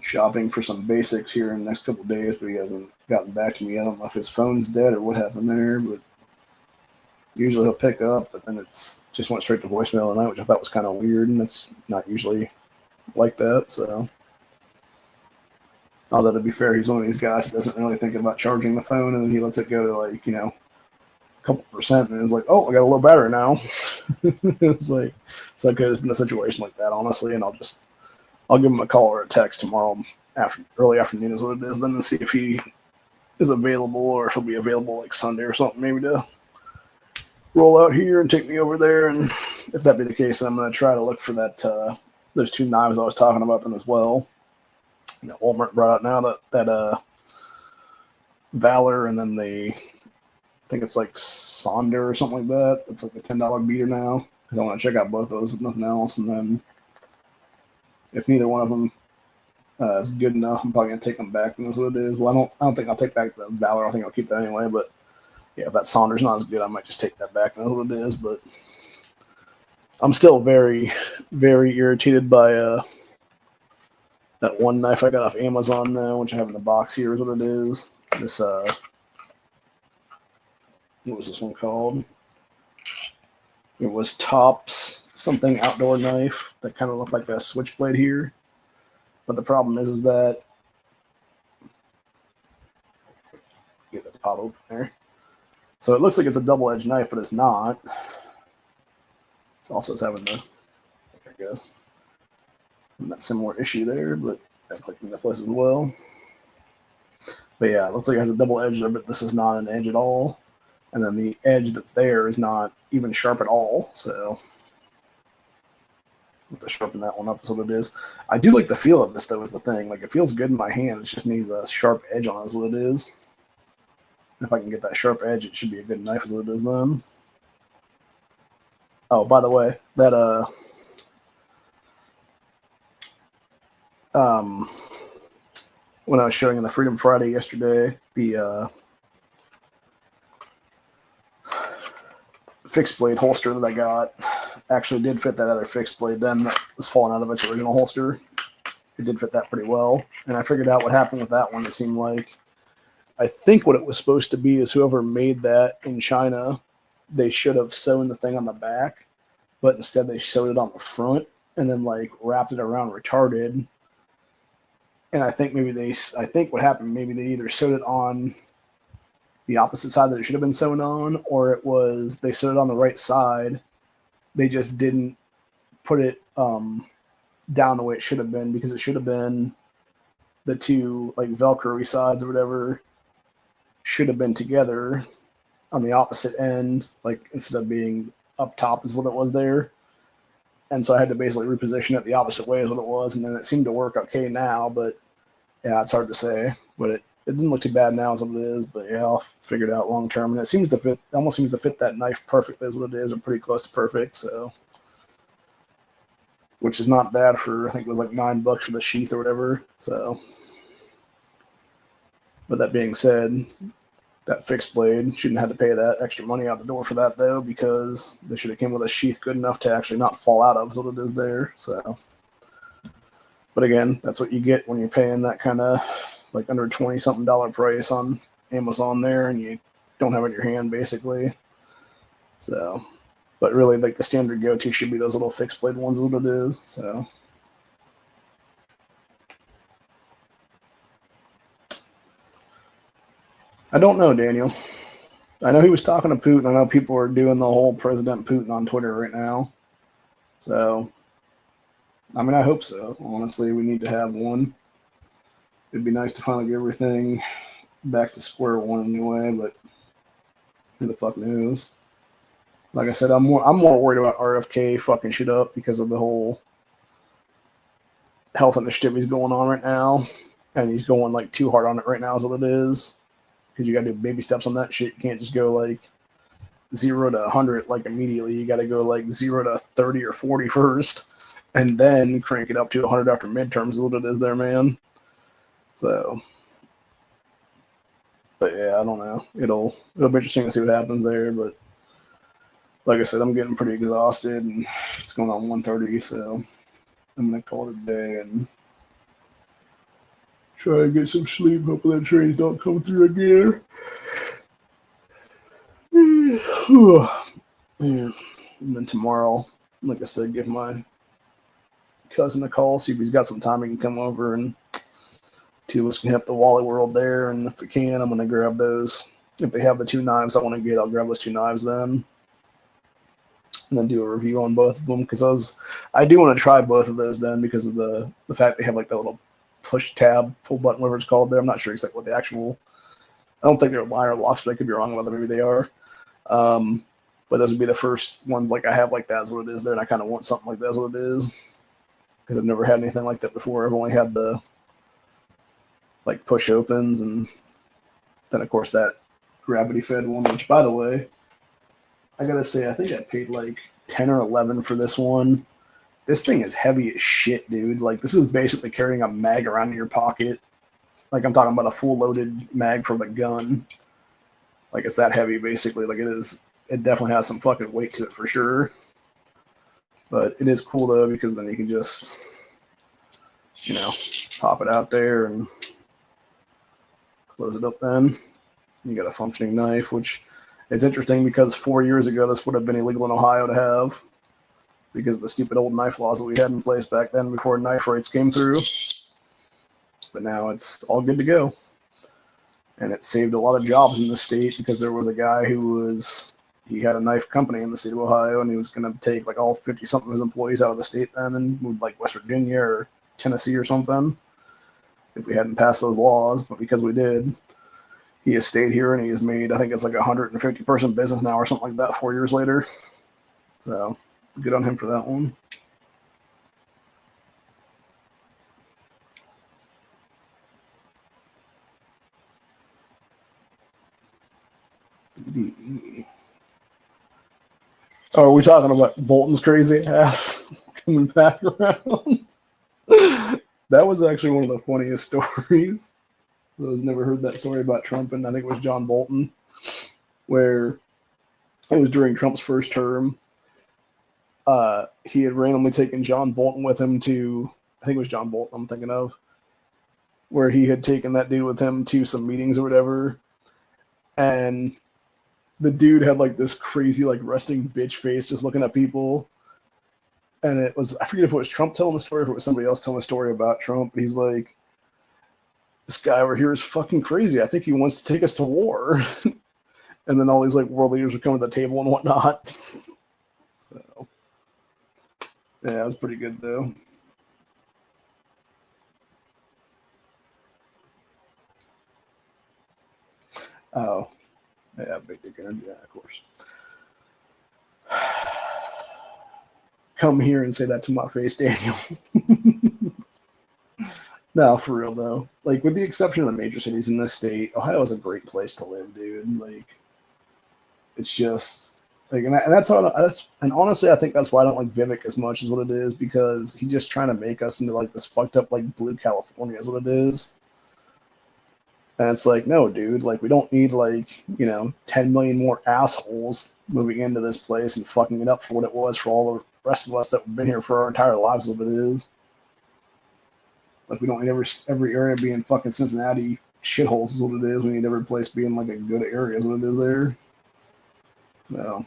shopping for some basics here in the next couple of days, but he hasn't gotten back to me. I don't know if his phone's dead or what happened there, but usually he'll pick up, but then it's just went straight to voicemail tonight, which I thought was kind of weird, and it's not usually like that. So, although to be fair, he's one of these guys that doesn't really think about charging the phone, and then he lets it go to like, you know, a couple percent, and it's like, oh, I got a low battery now. It's like, so it could have been a situation like that, honestly, and I'll give him a call or a text tomorrow early afternoon is what it is, then to see if he is available or if he'll be available like Sunday or something, maybe to roll out here and take me over there. And if that be the case, then I'm going to try to look for that those 2 knives I was talking about them as well. That Walmart brought out now, that Valor, and then I think it's like Sonder or something like that. It's like a $10 beater now because I want to check out both those if nothing else. And then if neither one of them is good enough, I'm probably going to take them back, and that's what it is. Well, I don't think I'll take back the Valor. I think I'll keep that anyway, but yeah, if that Saunders not as good, I might just take that back. That's what it is. But I'm still very, very irritated by that one knife I got off Amazon now, which I have in the box here is what it is. This what was this one called? It was Tops something outdoor knife that kind of looked like a switchblade here. But the problem is that get the pot open there. So it looks like it's a double-edged knife, but it's not. It's also having the, I guess, that similar issue there, but I clicked in the place as well. But yeah, it looks like it has a double edge there, but this is not an edge at all. And then the edge that's there is not even sharp at all. So I'll have to sharpen that one up. That's what it is. I do like the feel of this, though, is the thing. Like, it feels good in my hand. It just needs a sharp edge on it, is what it is. If I can get that sharp edge, it should be a good knife, is what it is then. Oh, by the way, that when I was showing in the Freedom Friday yesterday, the fixed blade holster that I got actually did fit that other fixed blade then that was falling out of its original holster. It did fit that pretty well. And I figured out what happened with that one. It seemed like, I think what it was supposed to be is whoever made that in China, they should have sewn the thing on the back, but instead they sewed it on the front and then like wrapped it around retarded. And I think what happened, maybe they either sewed it on the opposite side that it should have been sewn on, or it was they sewed it on the right side. They just didn't put it down the way it should have been, because it should have been the two like Velcro sides or whatever should have been together on the opposite end, like instead of being up top is what it was there. And so I had to basically reposition it the opposite way as what it was, and then it seemed to work okay now, but yeah, it's hard to say. But it didn't look too bad now as what it is, but yeah, I'll figure it out long term. And it seems to fit, almost seems to fit that knife perfectly as what it is, or pretty close to perfect, so which is not bad for, I think it was like $9 for the sheath or whatever. So, but that being said, that fixed blade shouldn't have had to pay that extra money out the door for that though, because they should have came with a sheath good enough to actually not fall out of what it is there. So, but again, that's what you get when you're paying that kind of like under $20-something price on Amazon there, and you don't have it in your hand basically. So, but really, like the standard go-to should be those little fixed blade ones, is what it is. So. I don't know, Daniel. I know he was talking to Putin. I know people are doing the whole President Putin on Twitter right now. So, I mean, I hope so. Honestly, we need to have one. It'd be nice to finally get everything back to square one anyway, but who the fuck knows? Like I said, I'm more worried about RFK fucking shit up because of the whole health initiative he's going on right now, and he's going like too hard on it right now is what it is. Because you got to do baby steps on that shit. You can't just go like 0 to 100 like immediately. You got to go like 0 to 30 or 40 first, and then crank it up to 100 after midterms is what it is there, man. So, but yeah, I don't know. It'll be interesting to see what happens there. But like I said, I'm getting pretty exhausted, and it's going on 1:30, so I'm gonna call it a day and try to get some sleep. Hopefully the trains don't come through again. And then tomorrow, like I said, give my cousin a call, see if he's got some time he can come over, and two of us can hit the Wally World there. And if we can, I'm going to grab those. If they have the two knives I want to get, I'll grab those two knives then. And then do a review on both of them, because I do want to try both of those then, because of the fact they have like the little push tab, pull button, whatever it's called there. I'm not sure exactly what the actual, I don't think they're liner locks, but I could be wrong about them. Maybe they are. But those would be the first ones like I have like that is what it is there, and I kind of want something like that is what it is, because I've never had anything like that before. I've only had the like push opens, and then of course that gravity fed one, which by the way, I gotta say, I think I paid like 10 or 11 for this one. This thing is heavy as shit, dude. Like, this is basically carrying a mag around in your pocket. Like, I'm talking about a full loaded mag for the gun. Like, it's that heavy, basically. Like, it is. It definitely has some fucking weight to it for sure. But it is cool, though, because then you can just, you know, pop it out there and close it up then. You got a functioning knife, which is interesting because 4 years ago, this would have been illegal in Ohio to have, because of the stupid old knife laws that we had in place back then before knife rights came through. But now it's all good to go. And it saved a lot of jobs in the state, because there was a guy he had a knife company in the state of Ohio, and he was going to take like all 50-something of his employees out of the state then and move like West Virginia or Tennessee or something if we hadn't passed those laws. But because we did, he has stayed here, and he has made, I think it's like a 150-person business now or something like that 4 years later. So good on him for that one. Oh, are we talking about Bolton's crazy ass coming back around? That was actually one of the funniest stories. I was never heard that story about Trump, and I think it was John Bolton, where it was during Trump's first term. He had randomly taken John Bolton with him to, I think it was John Bolton I'm thinking of, where he had taken that dude with him to some meetings or whatever. And the dude had like this crazy, like resting bitch face just looking at people. And it was, I forget if it was Trump telling the story or if it was somebody else telling the story about Trump. But he's like, this guy over here is fucking crazy. I think he wants to take us to war. And then all these like world leaders would come to the table and whatnot. So, yeah, it was pretty good though. Oh, yeah, big dick energy, yeah, of course. Come here and say that to my face, Daniel. No, for real though. Like, with the exception of the major cities in this state, Ohio is a great place to live, dude. Like, it's just like, and and honestly, I think that's why I don't like Vivek as much as what it is, because he's just trying to make us into like this fucked up like blue California is what it is. And it's like, no, dude, like we don't need like, 10 million more assholes moving into this place and fucking it up for what it was for all the rest of us that have been here for our entire lives of it is. Like, we don't need every area being fucking Cincinnati shitholes is what it is. We need every place being like a good area is what it is there. So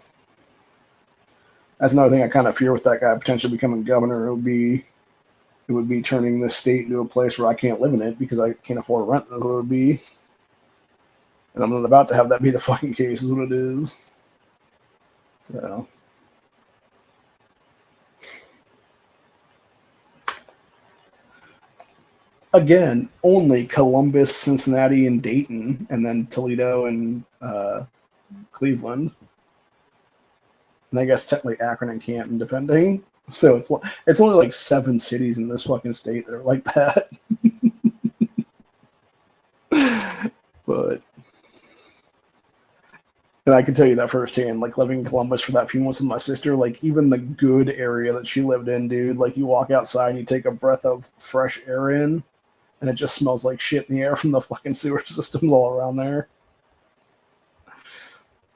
that's another thing I kind of fear with that guy potentially becoming governor. It would be turning this state into a place where I can't live in it because I can't afford rent. That's what it would be. And I'm not about to have that be the fucking case is what it is. So again, only Columbus, Cincinnati, and Dayton, and then Toledo and Cleveland. And I guess technically Akron and Canton, depending. So it's only like 7 cities in this fucking state that are like that. But, and I can tell you that firsthand, like living in Columbus for that few months with my sister, like even the good area that she lived in, dude, like you walk outside and you take a breath of fresh air in, and it just smells like shit in the air from the fucking sewer systems all around there.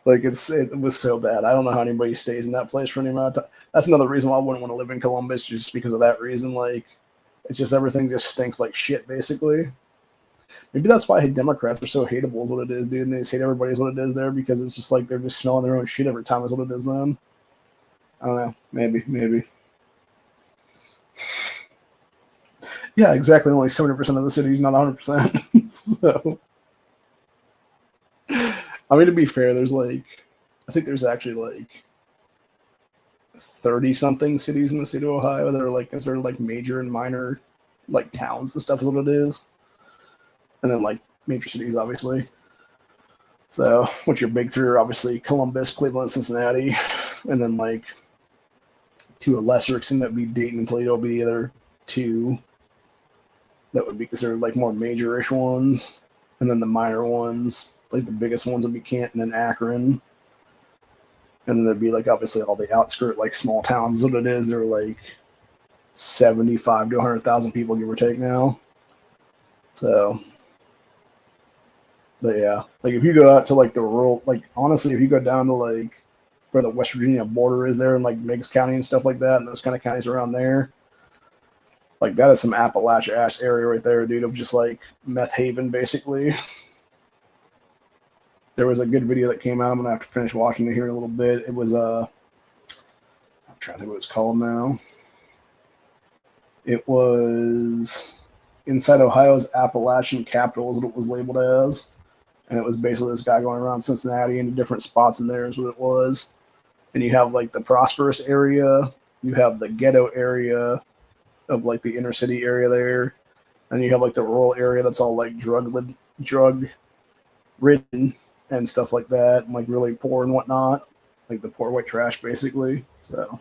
Like it was so bad. I don't know how anybody stays in that place for any amount of time. That's another reason why I wouldn't want to live in Columbus, just because of that reason. Like, it's just everything just stinks like shit, basically. Maybe that's why Democrats are so hateable, is what it is, dude. And they just hate everybody, is what it is there, because it's just like they're just smelling their own shit every time, is what it is then. I don't know. Maybe. Yeah, exactly. Only 70% of the city's not 100%. So, I mean, to be fair, I think there's actually like 30-something cities in the state of Ohio that are like considered like major and minor like towns and stuff is what it is. And then like major cities, obviously. So, what's your big three are obviously Columbus, Cleveland, Cincinnati. And then like to a lesser extent, that would be Dayton and Toledo would be the other 2 that would be considered like more major-ish ones. And then the minor ones, like the biggest ones would be Canton and Akron. And then there'd be like obviously all the outskirt like small towns. What it is, they're like 75 to 100,000 people, give or take now. So, but yeah, like if you go out to like the rural, like honestly, if you go down to like where the West Virginia border is there, in like Meigs County and stuff like that, and those kind of counties around there, like that is some Appalachia ass area right there, dude, of just like meth haven basically. There was a good video that came out. I'm gonna have to finish watching it here in a little bit. It was I'm trying to think what it's called now. It was inside Ohio's Appalachian capital is what it was labeled as. And it was basically this guy going around Cincinnati into different spots in there is what it was. And you have like the prosperous area, you have the ghetto area of like the inner city area there, and you have like the rural area that's all like drug ridden and stuff like that, and like really poor and whatnot, like the poor white trash basically. So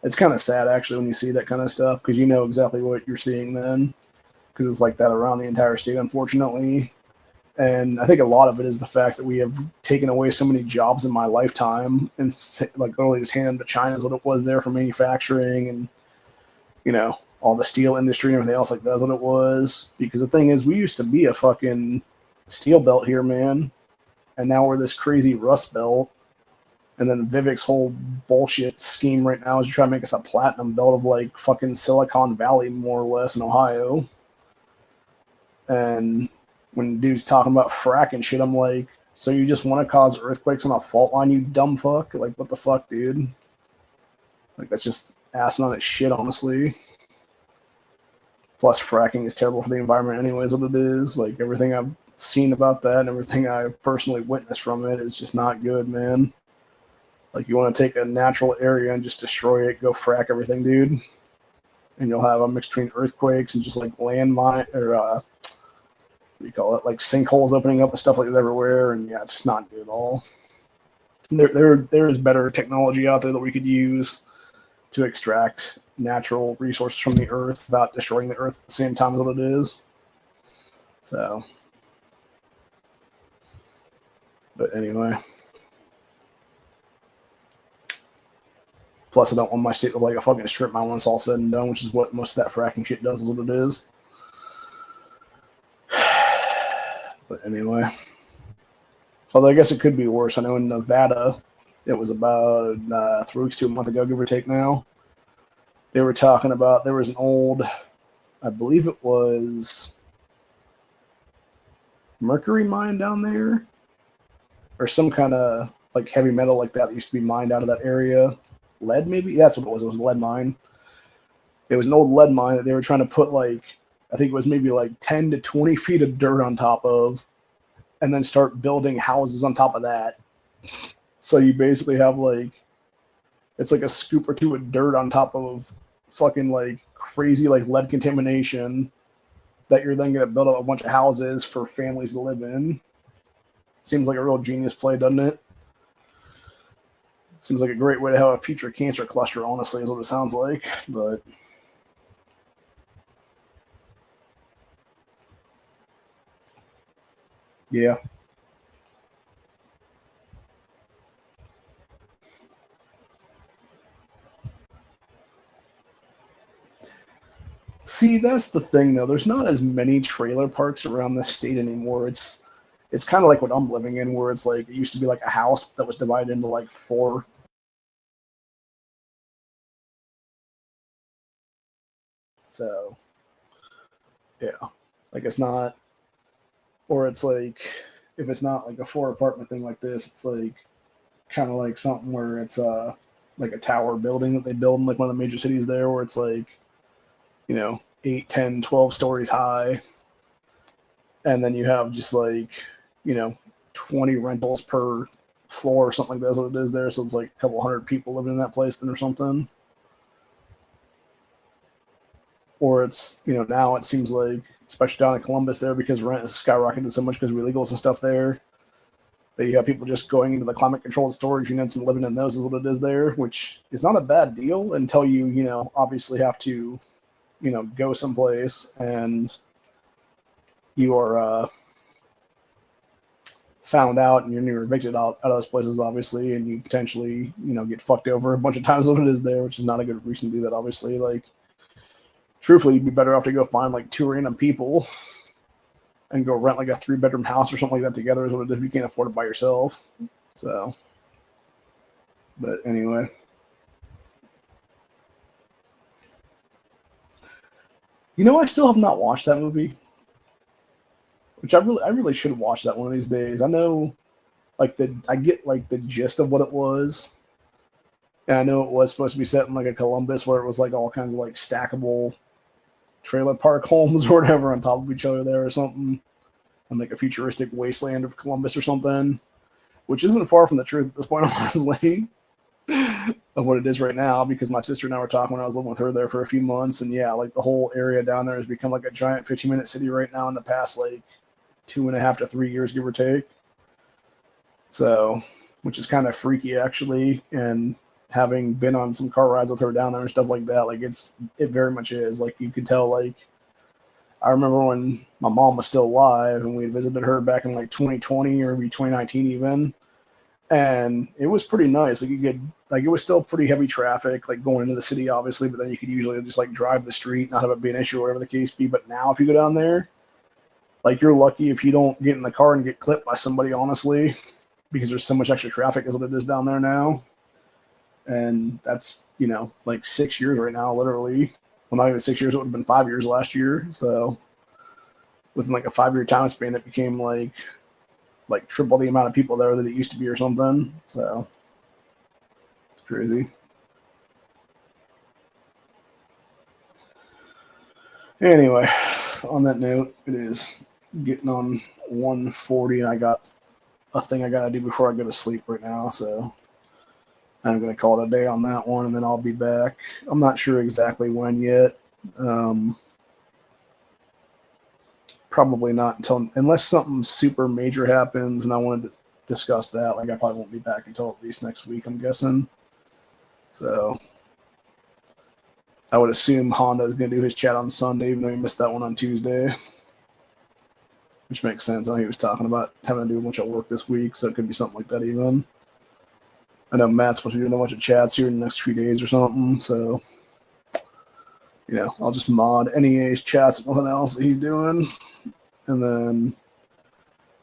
it's kind of sad actually when you see that kind of stuff, because you know exactly what you're seeing then, because it's like that around the entire state, unfortunately. And I think a lot of it is the fact that we have taken away so many jobs in my lifetime, and like literally just handed them to China is what it was there for manufacturing, and all the steel industry and everything else like that's what it was. Because the thing is, we used to be a fucking steel belt here, man, and now we're this crazy rust belt. And then Vivek's whole bullshit scheme right now is to try to make us a platinum belt of like fucking Silicon Valley, more or less, in Ohio. And when dude's talking about frack and shit, I'm like, so you just want to cause earthquakes on a fault line, you dumb fuck? Like, what the fuck, dude? Like, that's just asinine as shit, honestly. Plus, fracking is terrible for the environment anyways, what it is. Like, everything I've seen about that and everything I've personally witnessed from it is just not good, man. Like, you want to take a natural area and just destroy it, go frack everything, dude. And you'll have a mix between earthquakes and just like landmine or you call it, like sinkholes opening up and stuff like that everywhere, and yeah, it's just not good at all. There is better technology out there that we could use to extract natural resources from the earth without destroying the earth at the same time as what it is. So, but anyway. Plus, I don't want my state to like a fucking strip mine when it's all said and done, which is what most of that fracking shit does, is what it is. But anyway. Although I guess it could be worse. I know in Nevada, it was about 3 weeks to a month ago, give or take now. They were talking about, there was an old, I believe it was mercury mine down there, or some kind of like heavy metal like that used to be mined out of that area. Lead, maybe? That's what it was. It was a lead mine. It was an old lead mine that they were trying to put like, I think it was maybe like 10 to 20 feet of dirt on top of, and then start building houses on top of that. So you basically have like, it's like a scoop or two of dirt on top of fucking like crazy like lead contamination that you're then going to build up a bunch of houses for families to live in. Seems like a real genius play, doesn't it? Seems like a great way to have a future cancer cluster, honestly, is what it sounds like. But yeah. See, that's the thing, though. There's not as many trailer parks around the state anymore. It's kind of like what I'm living in, where it's like it used to be like a house that was divided into like 4. So, yeah, like it's not, or it's like if it's not like a 4 apartment thing like this, it's like kind of like something where it's like a tower building that they build in like one of the major cities there, where it's like, 8, 10, 12 stories high. And then you have just like, 20 rentals per floor or something like that. That's what it is there. So it's like a couple hundred people living in that place then or something. Or it's, now it seems like, especially down in Columbus there, because rent is skyrocketed so much because of illegals and stuff there, that you have people just going into the climate controlled storage units and living in those is what it is there, which is not a bad deal until you, obviously have to, go someplace and you are found out and you're evicted out of those places, obviously, and you potentially, get fucked over a bunch of times when it is there, which is not a good reason to do that, obviously. Like, truthfully, you'd be better off to go find like 2 random people and go rent like a 3-bedroom house or something like that together, is what it is if you can't afford it by yourself. So, but anyway. I still have not watched that movie, which I really should watch that one of these days. I know, like I get like the gist of what it was, and I know it was supposed to be set in like a Columbus where it was like all kinds of like stackable trailer park homes or whatever on top of each other there or something, and like a futuristic wasteland of Columbus or something, which isn't far from the truth at this point, honestly, of what it is right now, because my sister and I were talking when I was living with her there for a few months, and yeah, like the whole area down there has become like a giant 15-minute city right now in the past like 2.5 to 3 years, give or take. So, which is kind of freaky actually, and having been on some car rides with her down there and stuff like that, like it very much is. Like you could tell, like I remember when my mom was still alive and we had visited her back in like 2020 or maybe 2019 even, and it was pretty nice. Like you could, like it was still pretty heavy traffic, like going into the city, obviously, but then you could usually just like drive the street, not have it be an issue or whatever the case be. But now, if you go down there, like you're lucky if you don't get in the car and get clipped by somebody, honestly, because there's so much extra traffic is what it is down there now. And that's, like 6 years right now, literally. Well, not even 6 years, it would have been 5 years last year. So within like a 5-year time span, it became like triple the amount of people there that it used to be or something. So it's crazy. Anyway, on that note, it is getting on 1:40, and I got a thing I gotta do before I go to sleep right now. So I'm gonna call it a day on that one, and then I'll be back. I'm not sure exactly when yet. probably not unless something super major happens and I wanted to discuss that. Like, I probably won't be back until at least next week, I'm guessing. So I would assume Honda is going to do his chat on Sunday, even though he missed that one on Tuesday, which makes sense. I know he was talking about having to do a bunch of work this week, so it could be something like that even. I know Matt's supposed to be doing a bunch of chats here in the next few days or something, so, you know, I'll just mod NEA's chats and nothing else that he's doing. And then,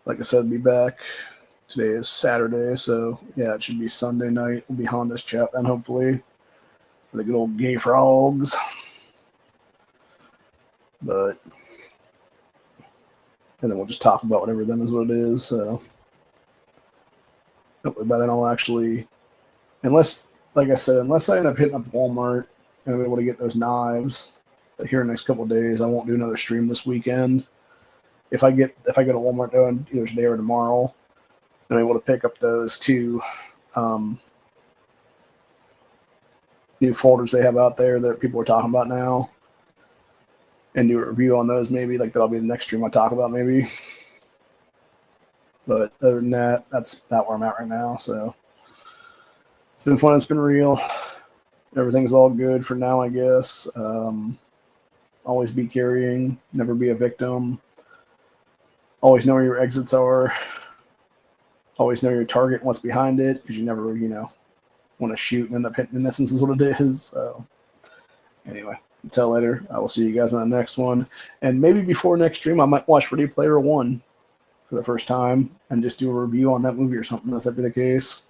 like I said, be back. Today is Saturday, so yeah, it should be Sunday night. Will be Honda's chat then, hopefully, for the good old gay frogs. But, and then we'll just talk about whatever then is what it is. So hopefully by then I'll actually, unless, like I said, unless I end up hitting up Walmart and I'm able to get those knives here in the next couple of days, I won't do another stream this weekend. If I get a Walmart done either today or tomorrow, I'm able to pick up those two new folders they have out there that people are talking about now, and do a review on those. Maybe like that'll be the next stream I talk about, maybe. But other than that, that's about where I'm at right now. So it's been fun. It's been real. Everything's all good for now, I guess. Always be carrying. Never be a victim. Always know where your exits are. Always know your target and what's behind it, because you never, you know, want to shoot and end up hitting, in essence, is what it is. So anyway, until later, I will see you guys on the next one. And maybe before next stream, I might watch Ready Player One for the first time and just do a review on that movie or something, if that be the case,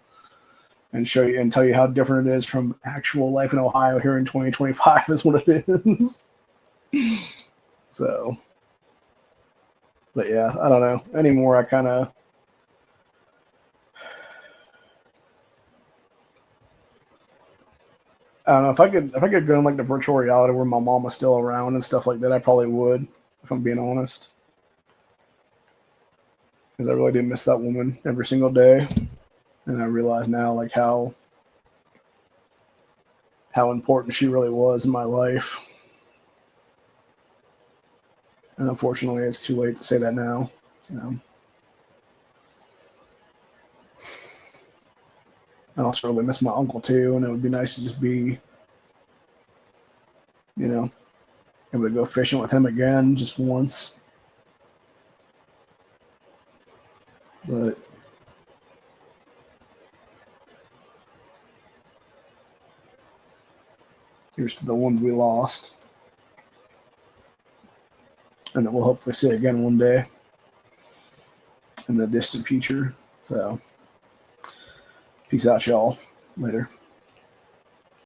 and show you and tell you how different it is from actual life in Ohio here in 2025 is what it is. So, but yeah, I don't know anymore. I don't know if I could go in like the virtual reality where my mom was still around and stuff like that. I probably would, if I'm being honest, because I really do miss that woman every single day, and I realize now like how important she really was in my life. And unfortunately, it's too late to say that now. So I also really miss my uncle too, and it would be nice to just be, you know, able to go fishing with him again just once. But here's to the ones we lost, and that we'll hopefully see again one day in the distant future. So peace out, y'all. Later.